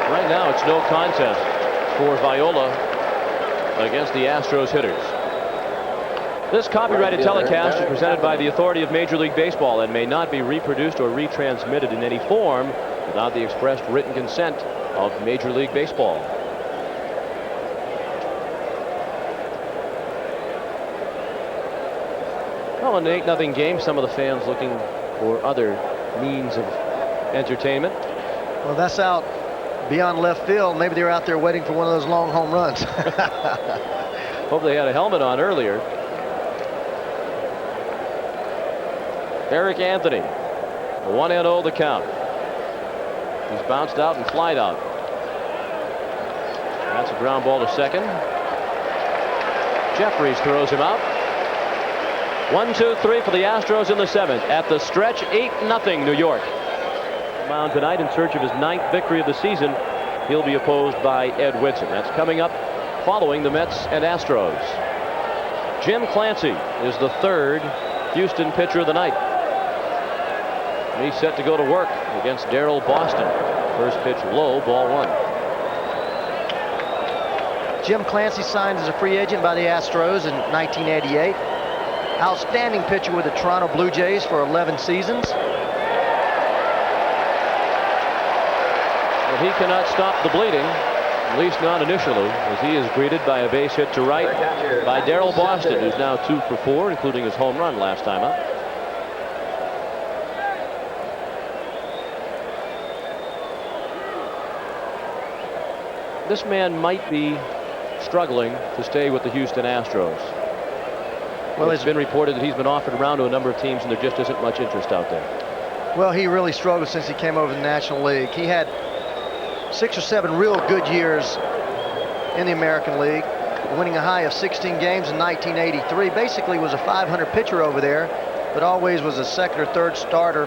Right now it's no contest for Viola against the Astros hitters. This copyrighted telecast is presented by the authority of Major League Baseball and may not be reproduced or retransmitted in any form without the expressed written consent of Major League Baseball. Well, in an 8-0 game, some of the fans looking for other means of entertainment. Well, that's out beyond left field. Maybe they're out there waiting for one of those long home runs. Hope they had a helmet on earlier. Eric Anthony, 1-0 the count. He's bounced out and flied out. That's a ground ball to second. Jeffries throws him out. 1-2-3 for the Astros in the seventh. At the stretch, 8-0 New York. Mound tonight in search of his 9th victory of the season. He'll be opposed by Ed Whitson. That's coming up following the Mets and Astros. Jim Clancy is the 3rd Houston pitcher of the night. He's set to go to work against Daryl Boston. First pitch low, ball 1. Jim Clancy signed as a free agent by the Astros in 1988. Outstanding pitcher with the Toronto Blue Jays for 11 seasons. But he cannot stop the bleeding, at least not initially, as he is greeted by a base hit to right by Daryl Boston, who's now 2 for 4, including his home run last time up. This man might be struggling to stay with the Houston Astros. Well, it's been reported that he's been offered around to a number of teams, and there just isn't much interest out there. Well, he really struggled since he came over to the National League. He had 6 or 7 real good years in the American League. winning a high of 16 games in 1983. Basically was a 500 pitcher over there, but always was a second or third starter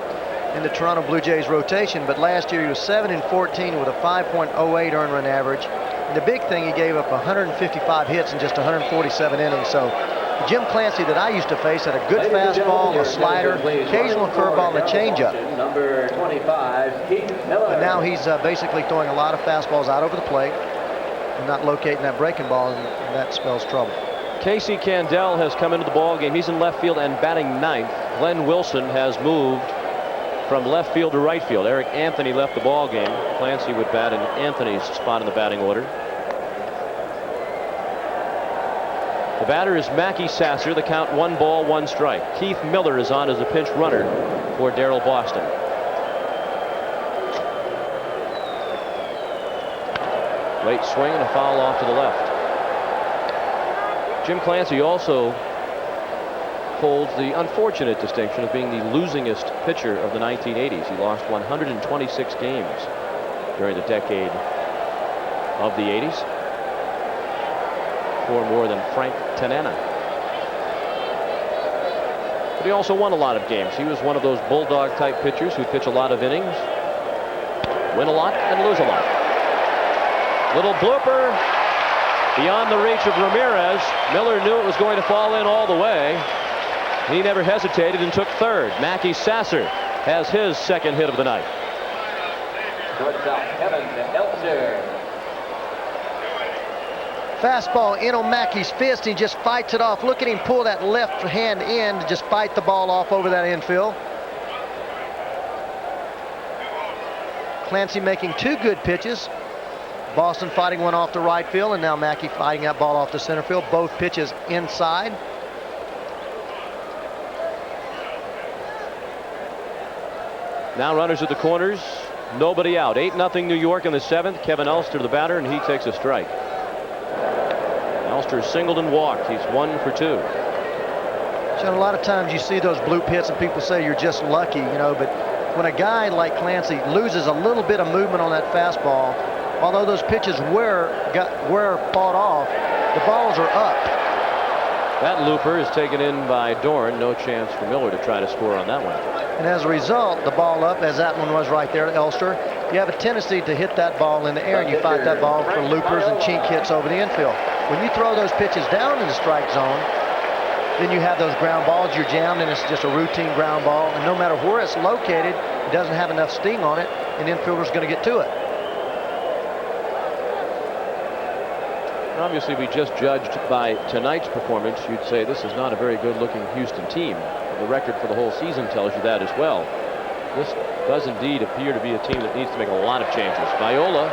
in the Toronto Blue Jays rotation. But last year he was 7-14 with a 5.08 earned run average. And the big thing, he gave up 155 hits in just 147 innings. So Jim Clancy that I used to face had a good fastball, a slider, occasional curveball, and a changeup. Number 25, Keith Miller. But now he's basically throwing a lot of fastballs out over the plate and not locating that breaking ball, and that spells trouble. Casey Candell has come into the ball game. He's in left field and batting ninth. Glenn Wilson has moved from left field to right field. Eric Anthony left the ball game. Clancy would bat in Anthony's spot in the batting order. The batter is Mackey Sasser. The count 1 ball, 1 strike. Keith Miller is on as a pinch runner for Daryl Boston. Late swing and a foul off to the left. Jim Clancy also holds the unfortunate distinction of being the losingest pitcher of the 1980s. He lost 126 games during the decade of the 80s. 4 more than Frank Tanana. But he also won a lot of games. He was one of those bulldog type pitchers who pitch a lot of innings, win a lot, and lose a lot. Little blooper beyond the reach of Ramirez. Miller knew it was going to fall in all the way. He never hesitated and took third. Mackey Sasser has his second hit of the night. Shortstop Kevin McReynolds. Fastball in on Mackey's fist. He just fights it off. Look at him pull that left hand in to just fight the ball off over that infield. Clancy making 2 good pitches. Boston fighting one off the right field, and now Mackey fighting that ball off the center field. Both pitches inside. Now runners at the corners. Nobody out. 8-0 New York in the 7th. Kevin Elster, the batter, and he takes a strike. Elster singled and walked. He's 1 for 2. John, a lot of times you see those bloop hits and people say you're just lucky, you know, but when a guy like Clancy loses a little bit of movement on that fastball, although those pitches were fought off, the balls are up. That looper is taken in by Dorn. No chance for Miller to try to score on that one. And as a result, the ball up, as that one was right there, Elster, you have a tendency to hit that ball in the air, and you fight that ball for loopers and chink hits over the infield. When you throw those pitches down in the strike zone, then you have those ground balls, you're jammed, and it's just a routine ground ball. And no matter where it's located, it doesn't have enough sting on it, and the infielder's going to get to it. Obviously, we just judged by tonight's performance. You'd say this is not a very good-looking Houston team. The record for the whole season tells you that as well. This does indeed appear to be a team that needs to make a lot of changes. Viola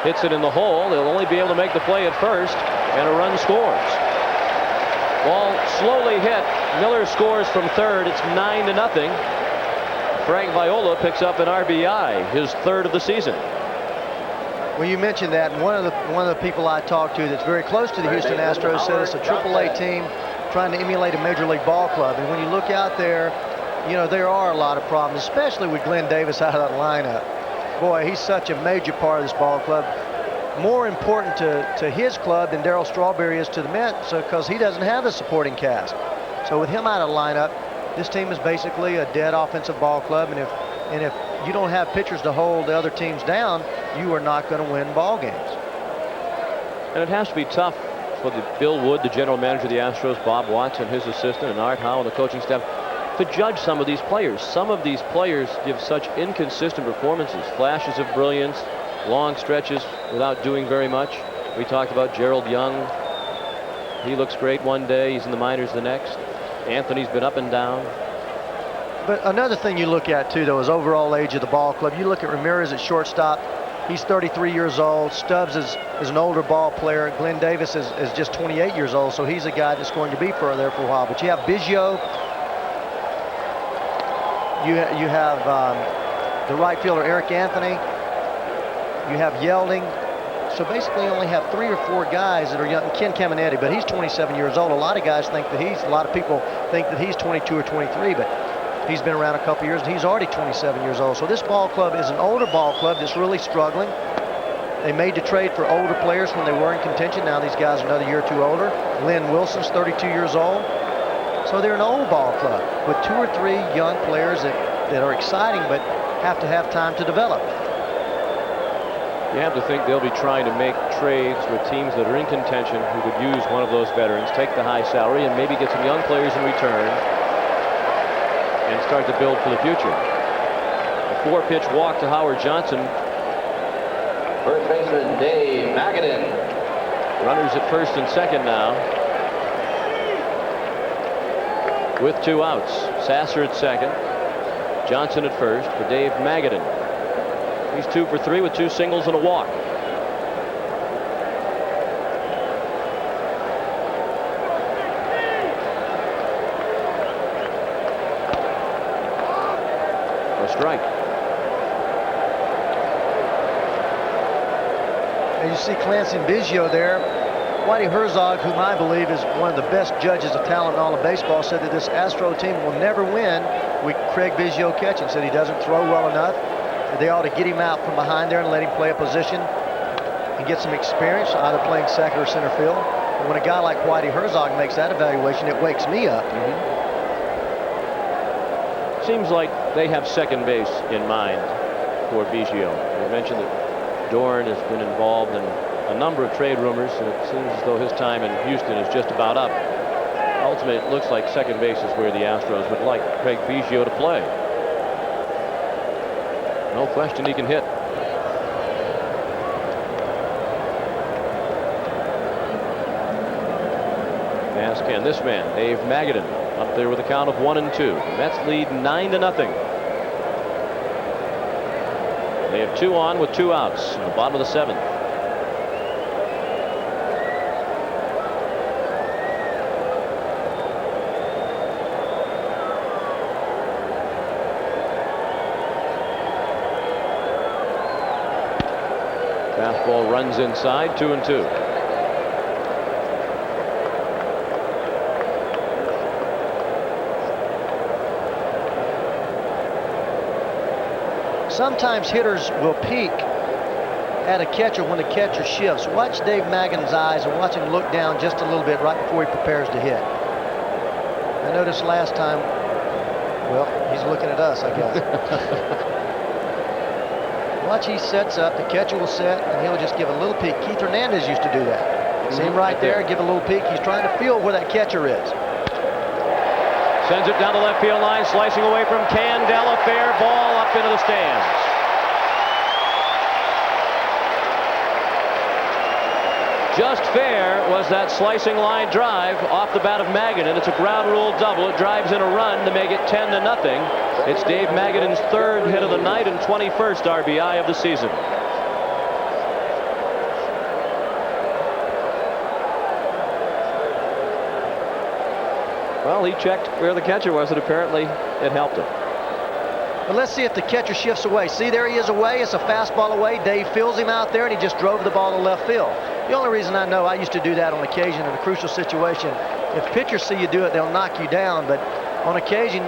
hits it in the hole. They'll only be able to make the play at first, and a run scores. Ball slowly hit. Miller scores from third. It's 9-0. Frank Viola picks up an RBI, his 3rd of the season. Well, you mentioned that, and one of the people I talked to that's very close to the Houston Astros said it's a AAA team trying to emulate a major league ball club. And when you look out there, you know, there are a lot of problems, especially with Glenn Davis out of that lineup. Boy, he's such a major part of this ball club. More important to his club than Darryl Strawberry is to the Mets, because he doesn't have a supporting cast. So with him out of the lineup, this team is basically a dead offensive ball club. And if you don't have pitchers to hold the other teams down, you are not going to win ball games. And it has to be tough for Bill Wood, the general manager of the Astros, Bob Watson, his assistant, and Art Howe, and the coaching staff, to judge some of these players. Some of these players give such inconsistent performances, flashes of brilliance, long stretches without doing very much. We talked about Gerald Young. He looks great one day, he's in the minors the next. Anthony's been up and down. But another thing you look at, too, though, is overall age of the ball club. You look at Ramirez at shortstop. He's 33 years old. Stubbs is an older ball player. Glenn Davis is just 28 years old, so he's a guy that's going to be there for a while. But you have Biggio. You have the right fielder, Eric Anthony. You have Yelding. So basically you only have 3 or 4 guys that are young. Ken Caminetti, but he's 27 years old. A lot of people think that he's 22 or 23, but he's been around a couple years, and he's already 27 years old. So this ball club is an older ball club that's really struggling. They made the trade for older players when they were in contention. Now these guys are another year or two older. Lynn Wilson's 32 years old. So they're an old ball club with 2 or 3 young players that are exciting but have to have time to develop. You have to think they'll be trying to make trades with teams that are in contention who could use one of those veterans, take the high salary, and maybe get some young players in return and start to build for the future. A 4-pitch walk to Howard Johnson. First baseman Dave Magadan. Runners at first and second now. With 2 outs. Sasser at second. Johnson at first for Dave Magadan. He's 2 for 3 with 2 singles and a walk. A strike. And you see Clancy and Biggio there. Whitey Herzog, whom I believe is one of the best judges of talent in all of baseball, said that this Astro team will never win with Craig Biggio catching. Said he doesn't throw well enough. They ought to get him out from behind there and let him play a position and get some experience, either playing second or center field. And when a guy like Whitey Herzog makes that evaluation, it wakes me up. Seems like they have second base in mind for Biggio. We mentioned that Dorn has been involved in a number of trade rumors, and it seems as though his time in Houston is just about up. Ultimately, it looks like second base is where the Astros would like Craig Biggio to play. No question he can hit. As can this man, Dave Magadan, up there with a count of 1-2. The Mets lead 9-0. They have 2 on with 2 outs in the bottom of the 7th. Fastball runs inside, 2-2. Sometimes hitters will peek at a catcher when the catcher shifts. Watch Dave Magadan's eyes and watch him look down just a little bit right before he prepares to hit. I noticed last time, well, he's looking at us, I guess. Watch, he sets up, the catcher will set, and he'll just give a little peek. Keith Hernandez used to do that. See him right there, give a little peek. He's trying to feel where that catcher is. Sends it down the left field line, slicing away from Candela. Fair ball up into the stands. Just fair was that slicing line drive off the bat of Magadan. It's a ground rule double. It drives in a run to make it 10-0. It's Dave Magadan's 3rd hit of the night and 21st RBI of the season. Well, he checked where the catcher was, and apparently it helped him. But let's see if the catcher shifts away. See, there he is away. It's a fastball away. Dave feels him out there, and he just drove the ball to left field. The only reason I know, I used to do that on occasion in a crucial situation. If pitchers see you do it, they'll knock you down. But on occasion,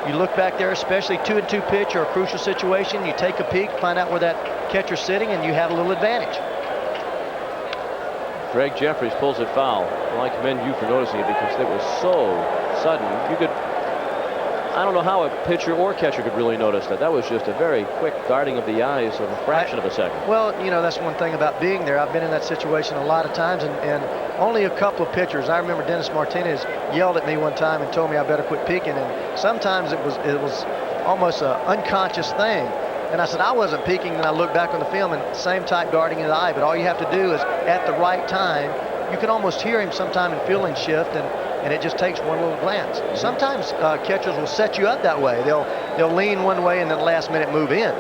you look back there, especially 2-2 pitch or a crucial situation, you take a peek, find out where that catcher's sitting, and you have a little advantage. Greg Jeffries pulls it foul. Well, I commend you for noticing it because it was so sudden. You could, I don't know how a pitcher or catcher could really notice that. That was just a very quick darting of the eyes of a fraction of a second. Well, you know, that's one thing about being there. I've been in that situation a lot of times, and only a couple of pitchers. I remember Dennis Martinez yelled at me one time and told me I better quit peeking, and sometimes it was almost an unconscious thing. And I said I wasn't peeking, and I looked back on the film, and same type darting in the eye. But all you have to do is, at the right time, you can almost hear him sometime and feel him shift, and it just takes one little glance. Sometimes catchers will set you up that way. They'll lean one way and then last minute move in.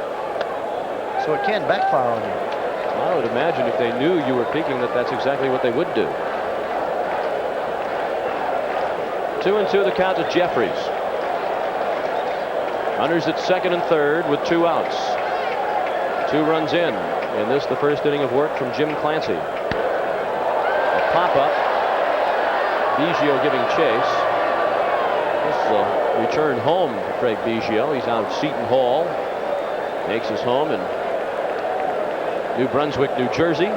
So it can backfire on you. I would imagine if they knew you were peeking that's exactly what they would do. 2-2 the count to Jeffries. Runners at second and third with 2 outs. 2 runs in this, the first inning of work from Jim Clancy. A pop-up. Biggio giving chase. This is a return home for Craig Biggio. He's out of Seton Hall. Makes his home in New Brunswick, New Jersey.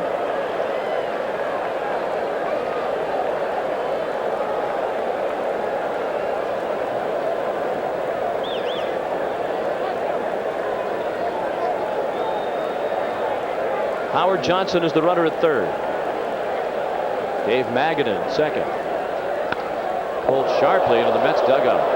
Howard Johnson is the runner at third. Dave Magadan second. Pulled sharply into the Mets dugout.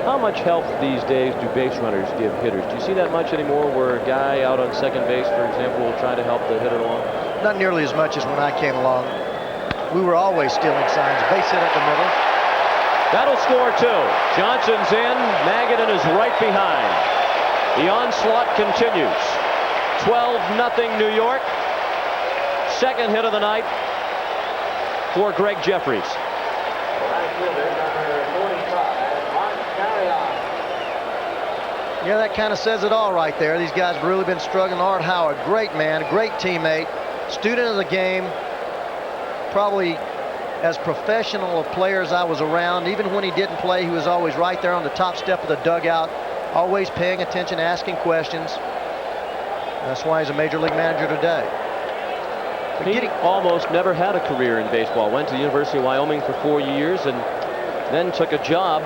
How much help these days do base runners give hitters? Do you see that much anymore where a guy out on second base, for example, will try to help the hitter along? Not nearly as much as when I came along. We were always stealing signs. Base hit up the middle. That'll score two. Johnson's in. Magadan is right behind. The onslaught continues. 12-0 New York. Second hit of the night for Greg Jeffries. Yeah, that kind of says it all right there. These guys have really been struggling hard. Howard, great man, great teammate, student of the game. Probably as professional a player as I was around. Even when he didn't play, he was always right there on the top step of the dugout, always paying attention, asking questions. That's why he's a major league manager today. He almost never had a career in baseball. Went to the University of Wyoming for 4 years and then took a job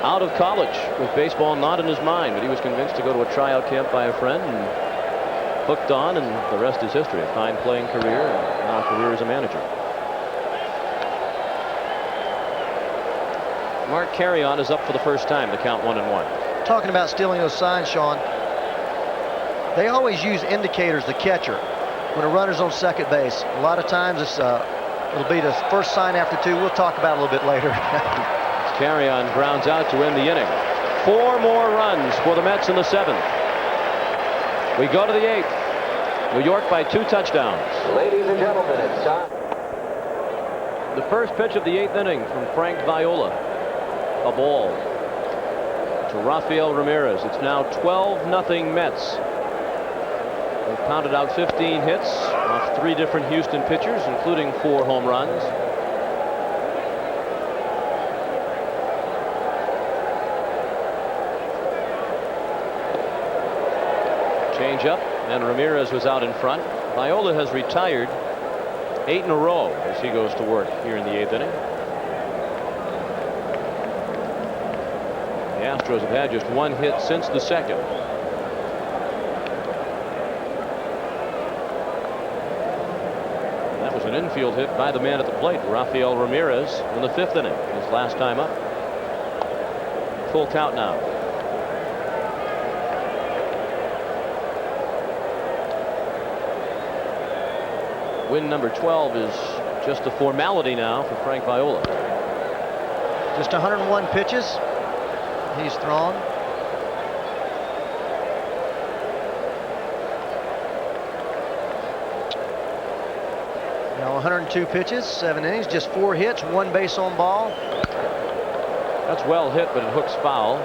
out of college with baseball not in his mind, but he was convinced to go to a tryout camp by a friend and hooked on, and the rest is history. A fine playing career and now a career as a manager. Mark Carrion is up for the first time to count 1-1. Talking about stealing those signs, Sean, they always use indicators, the catcher, when a runner's on second base. A lot of times it'll be the first sign after two. We'll talk about it a little bit later. Carrion grounds out to end the inning. 4 more runs for the Mets in the 7th. We go to the 8th. New York by 2 touchdowns. Ladies and gentlemen, it's time. The first pitch of the 8th inning from Frank Viola. A ball to Rafael Ramirez. It's now 12-0 Mets. They've pounded out 15 hits off 3 different Houston pitchers, including 4 home runs. Change up, and Ramirez was out in front. Viola has retired 8 in a row as he goes to work here in the 8th inning. The Astros have had just 1 hit since the 2nd. That was an infield hit by the man at the plate, Rafael Ramirez, in the 5th inning, his last time up. Full count now. Win number 12 is just a formality now for Frank Viola. Just 101 pitches he's thrown. Now 102 pitches, 7 innings, just 4 hits, 1 base on ball. That's well hit, but it hooks foul.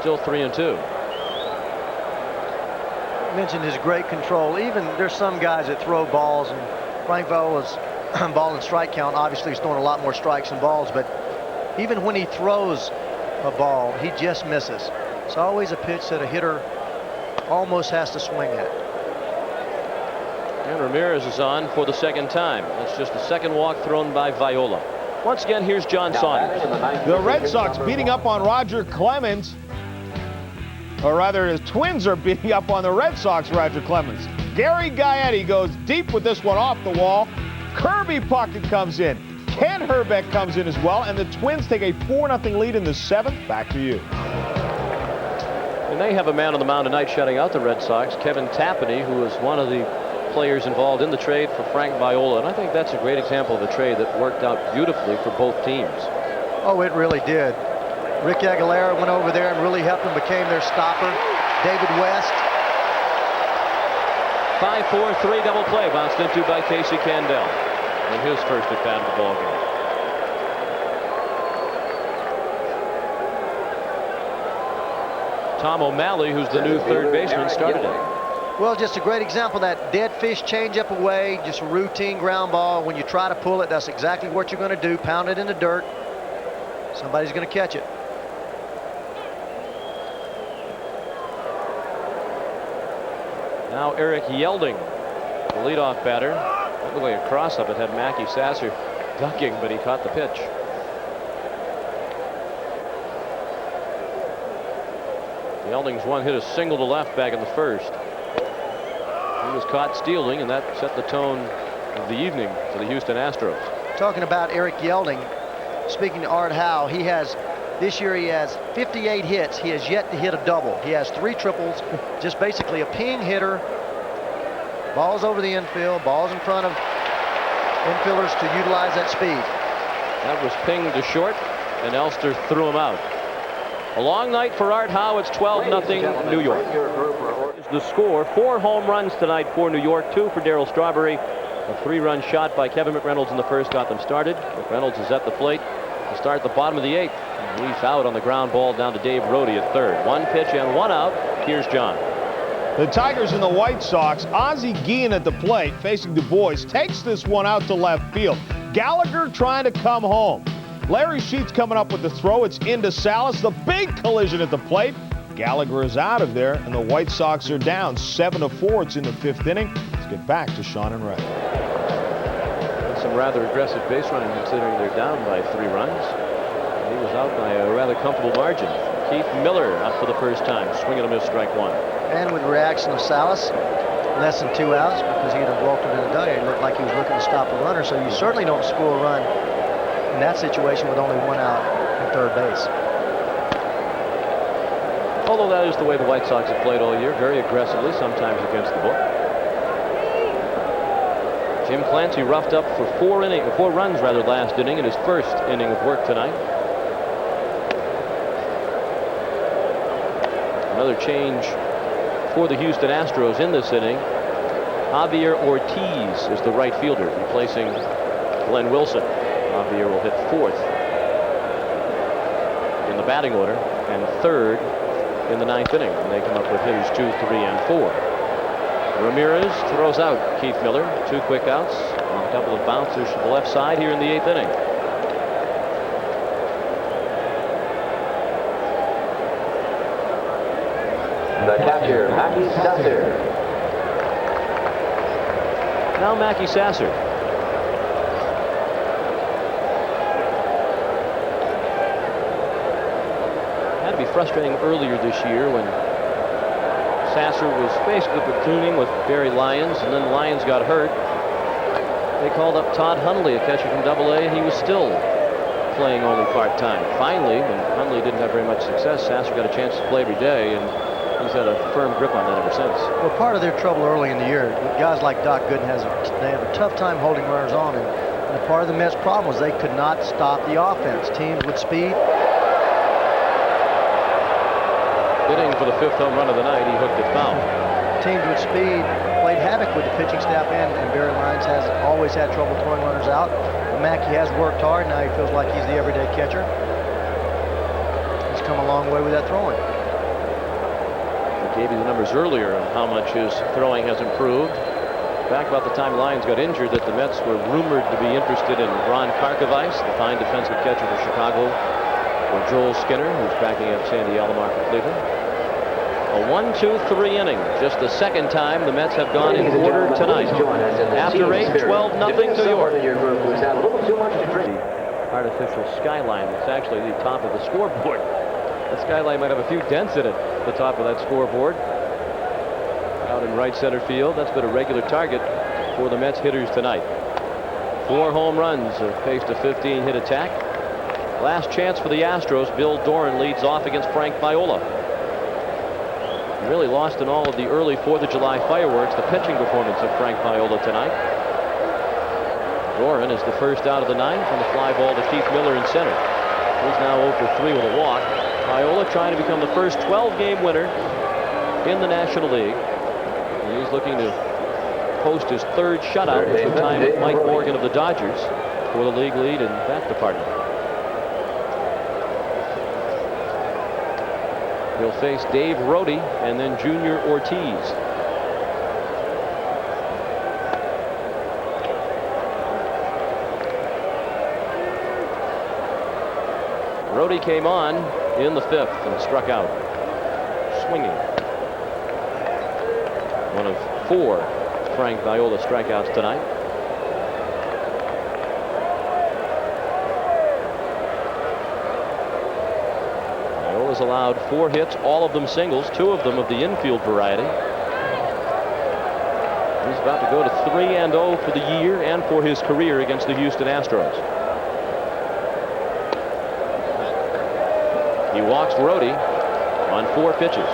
Still 3-2. Mentioned his great control. Even there's some guys that throw balls, and Frank Viola's ball and strike count, obviously he's throwing a lot more strikes than balls, but even when he throws a ball, he just misses. It's always a pitch that a hitter almost has to swing at. And Ramirez is on for the 2nd time. That's just the 2nd walk thrown by Viola. Once again, here's John Saunders. The Red Sox beating up on Roger Clemens. Or rather, the Twins are beating up on the Red Sox, Roger Clemens. Gary Gaetti goes deep with this one off the wall. Kirby Puckett comes in. Ken Herbeck comes in as well, and the Twins take a 4-0 lead in the 7th. Back to you. And they have a man on the mound tonight shutting out the Red Sox, Kevin Tapani, who was one of the players involved in the trade for Frank Viola. And I think that's a great example of a trade that worked out beautifully for both teams. Oh, it really did. Rick Aguilera went over there and really helped him, became their stopper. David West. 5-4-3 double play bounced into by Casey Candell in his first at bat of the ball game. Tom O'Malley, who's the new third baseman, started it. Well, just a great example of that dead fish changeup away, just a routine ground ball. When you try to pull it, that's exactly what you're going to do. Pound it in the dirt. Somebody's going to catch it. Now Eric Yelding, the leadoff batter. That looked like a cross-up. It had Mackey Sasser ducking, but he caught the pitch. Yelding's one hit a single to left back in the first. He was caught stealing, and that set the tone of the evening for the Houston Astros. Talking about Eric Yelding, speaking to Art Howe, this year he has 58 hits. He has yet to hit a double. He has 3 triples, just basically a ping hitter. Balls over the infield, balls in front of infielders to utilize that speed. That was pinged to short, and Elster threw him out. A long night for Art Howe. It's 12-0 New York. The score, 4 home runs tonight for New York, 2 for Darryl Strawberry. A 3-run shot by Kevin McReynolds in the first got them started. McReynolds is at the plate to start the bottom of the 8th. He's out on the ground ball down to Dave Rhodey at third. 1 pitch and 1 out. Here's John. The Tigers and the White Sox. Ozzie Guillen at the plate facing Du Bois takes this one out to left field. Gallagher trying to come home. Larry Sheets coming up with the throw. It's into Salas. The big collision at the plate. Gallagher is out of there, and the White Sox are down 7-4. It's in the 5th inning. Let's get back to Sean and Ray. Some rather aggressive base running considering they're down by 3 runs. He was out by a rather comfortable margin. Keith Miller up for the first time, swing and a miss, strike 1. And with the reaction of Salas, less than 2 outs because he'd have walked into the dugout. It looked like he was looking to stop a runner, so you certainly don't score a run in that situation with only 1 out at third base. Although that is the way the White Sox have played all year, very aggressively, sometimes against the book. Jim Clancy roughed up for 4 runs last inning in his first inning of work tonight. Another change for the Houston Astros in this inning. Javier Ortiz is the right fielder, replacing Glenn Wilson. Javier will hit 4th in the batting order and 3rd in the 9th inning. And they come up with hitters 2, 3, and 4. Ramirez throws out Keith Miller. 2 quick outs and a couple of bouncers to the left side here in the 8th inning. The catcher, Mackey Sasser. Now Mackey Sasser. Had to be frustrating earlier this year when Sasser was basically platooning with Barry Lyons, and then Lyons got hurt. They called up Todd Hundley, a catcher from AA, and he was still playing only part-time. Finally, when Hundley didn't have very much success, Sasser got a chance to play every day, and he's had a firm grip on that ever since. Well, part of their trouble early in the year, guys like Doc Gooden they have a tough time holding runners on, and part of the Mets' problem was they could not stop the offense. Teams with speed. Hitting for the 5th home run of the night, he hooked it foul. Teams with speed played havoc with the pitching staff, and Barry Lyons has always had trouble throwing runners out. Mackey has worked hard. Now he feels like he's the everyday catcher. He's come a long way with that throwing. I gave you the numbers earlier on how much his throwing has improved. Back about the time Lyons got injured, that the Mets were rumored to be interested in Ron Karkovice, the fine defensive catcher for Chicago, or Joel Skinner, who's backing up Sandy Alomar for Cleveland. A 1-2-3 inning. Just the second time the Mets have gone in order tonight. After 8, 12-0 New York. The artificial skyline that's actually the top of the scoreboard. The skyline might have a few dents in it, the top of that scoreboard. Out in right center field. That's been a regular target for the Mets hitters tonight. 4 home runs faced a 15-hit attack. Last chance for the Astros. Bill Doran leads off against Frank Viola. Really lost in all of the early 4th of July fireworks, the pitching performance of Frank Viola tonight. Doran is the first out of the 9th on the fly ball to Keith Miller in center. He's now 0 for 3 with a walk. Viola trying to become the first 12-game winner in the National League. He's looking to post his 3rd shutout, which would time Mike Morgan of the Dodgers for the league lead in that department. He'll face Dave Rhodey and then Junior Ortiz. Rhodey came on in the 5th and struck out. Swinging. One of 4 Frank Viola strikeouts tonight. Viola's allowed 4 hits, all of them singles, 2 of them of the infield variety. He's about to go to 3-0 for the year and for his career against the Houston Astros. He walks Rhodey on 4 pitches.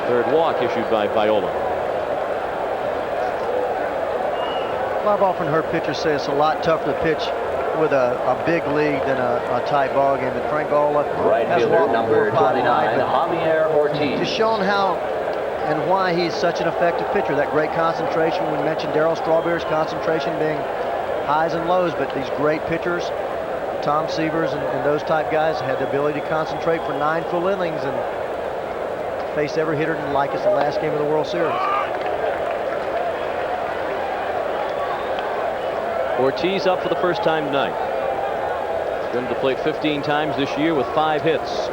3rd walk issued by Viola. Well, I've often heard pitchers say it's a lot tougher to pitch with a big lead than a tight ball game. But Frank Viola Right has fielder walked number 4 or 5 tonight, 29, Javier Ortiz. just showing how and why he's such an effective pitcher. That great concentration. We mentioned Darryl Strawberry's concentration being highs and lows, but these great pitchers, Tom Seavers and those type guys, had the ability to concentrate for 9 full innings and face every hitter like it's the last game of the World Series. Ortiz up for the first time tonight. He's been to the plate 15 times this year with 5 hits.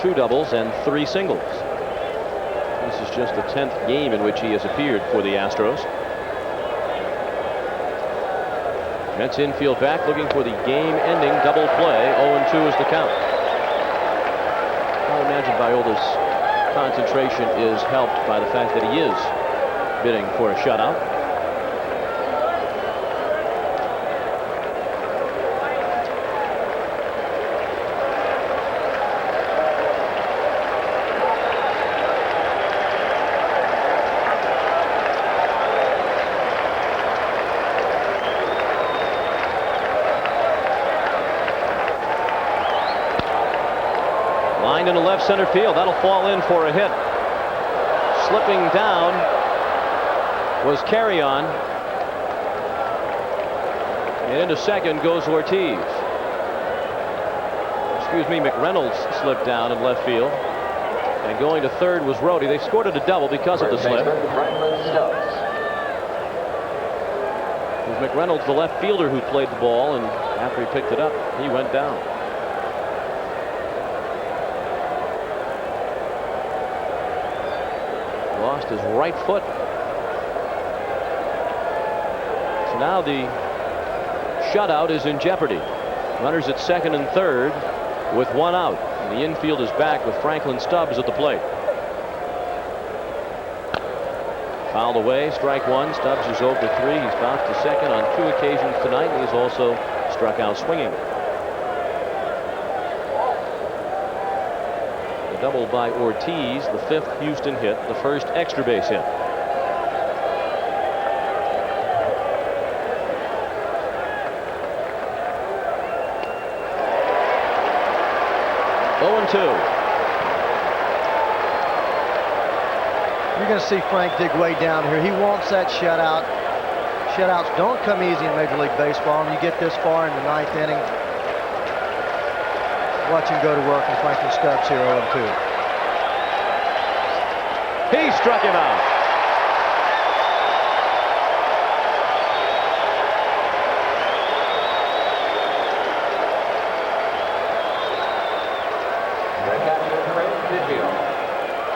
2 doubles and 3 singles. This is just the 10th game in which he has appeared for the Astros. Mets infield back looking for the game-ending double play. 0-2 is the count. I imagine Viola's concentration is helped by the fact that he is bidding for a shutout. Into left center field. That'll fall in for a hit. Slipping down was Carry On. And into second goes Ortiz. Excuse me, McReynolds slipped down in left field. And going to third was Rhodey. They scored it a double because of the slip. It was McReynolds, the left fielder, who played the ball, and after he picked it up, he went down. Lost his right foot. So now the shutout is in jeopardy. Runners at second and third with 1 out. And the infield is back with Franklin Stubbs at the plate. Fouled away, strike 1. Stubbs is 0 for 3. He's bounced to second on 2 occasions tonight, and he's also struck out swinging. Double by Ortiz, the 5th Houston hit, the first extra base hit. Oh, and 2. You're going to see Frank dig way down here. He wants that shutout. Shutouts don't come easy in Major League Baseball, and you get this far in the 9th inning. Watch him go to work, and Franklin Stubbs here 0-2. He struck him out.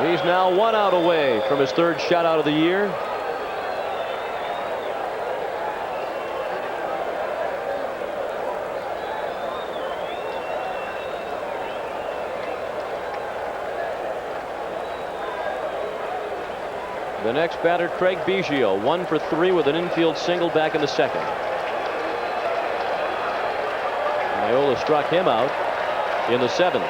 He's now 1 out away from his 3rd shutout of the year. The next batter, Craig Biggio, 1 for 3 with an infield single back in the 2nd. Viola struck him out in the 7th.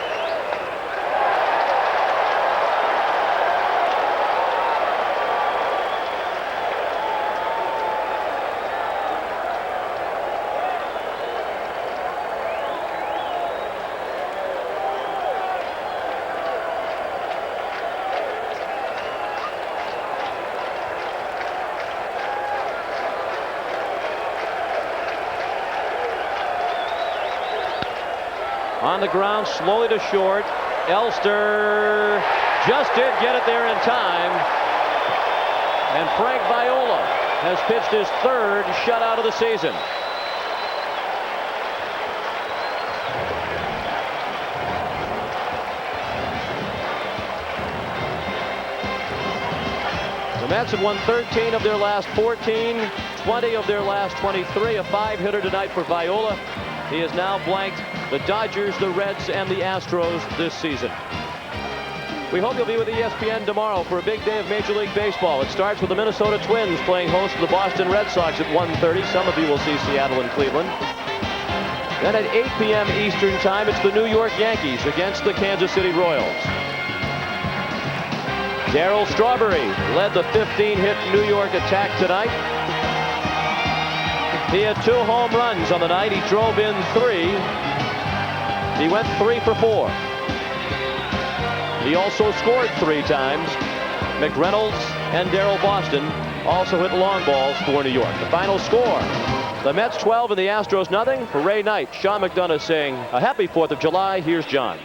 On the ground, slowly to short. Elster just did get it there in time. And Frank Viola has pitched his 3rd shutout of the season. The Mets have won 13 of their last 14, 20 of their last 23. A 5-hitter tonight for Viola. He has now blanked the Dodgers, the Reds, and the Astros this season. We hope you'll be with ESPN tomorrow for a big day of Major League Baseball. It starts with the Minnesota Twins playing host to the Boston Red Sox at 1:30. Some of you will see Seattle and Cleveland. Then at 8 p.m. Eastern Time, it's the New York Yankees against the Kansas City Royals. Darryl Strawberry led the 15-hit New York attack tonight. He had 2 home runs on the night. He drove in 3. He went 3 for 4. He also scored 3 times. McReynolds and Daryl Boston also hit long balls for New York. The final score, the Mets 12 and the Astros nothing. For Ray Knight, Sean McDonough saying a happy 4th of July. Here's John.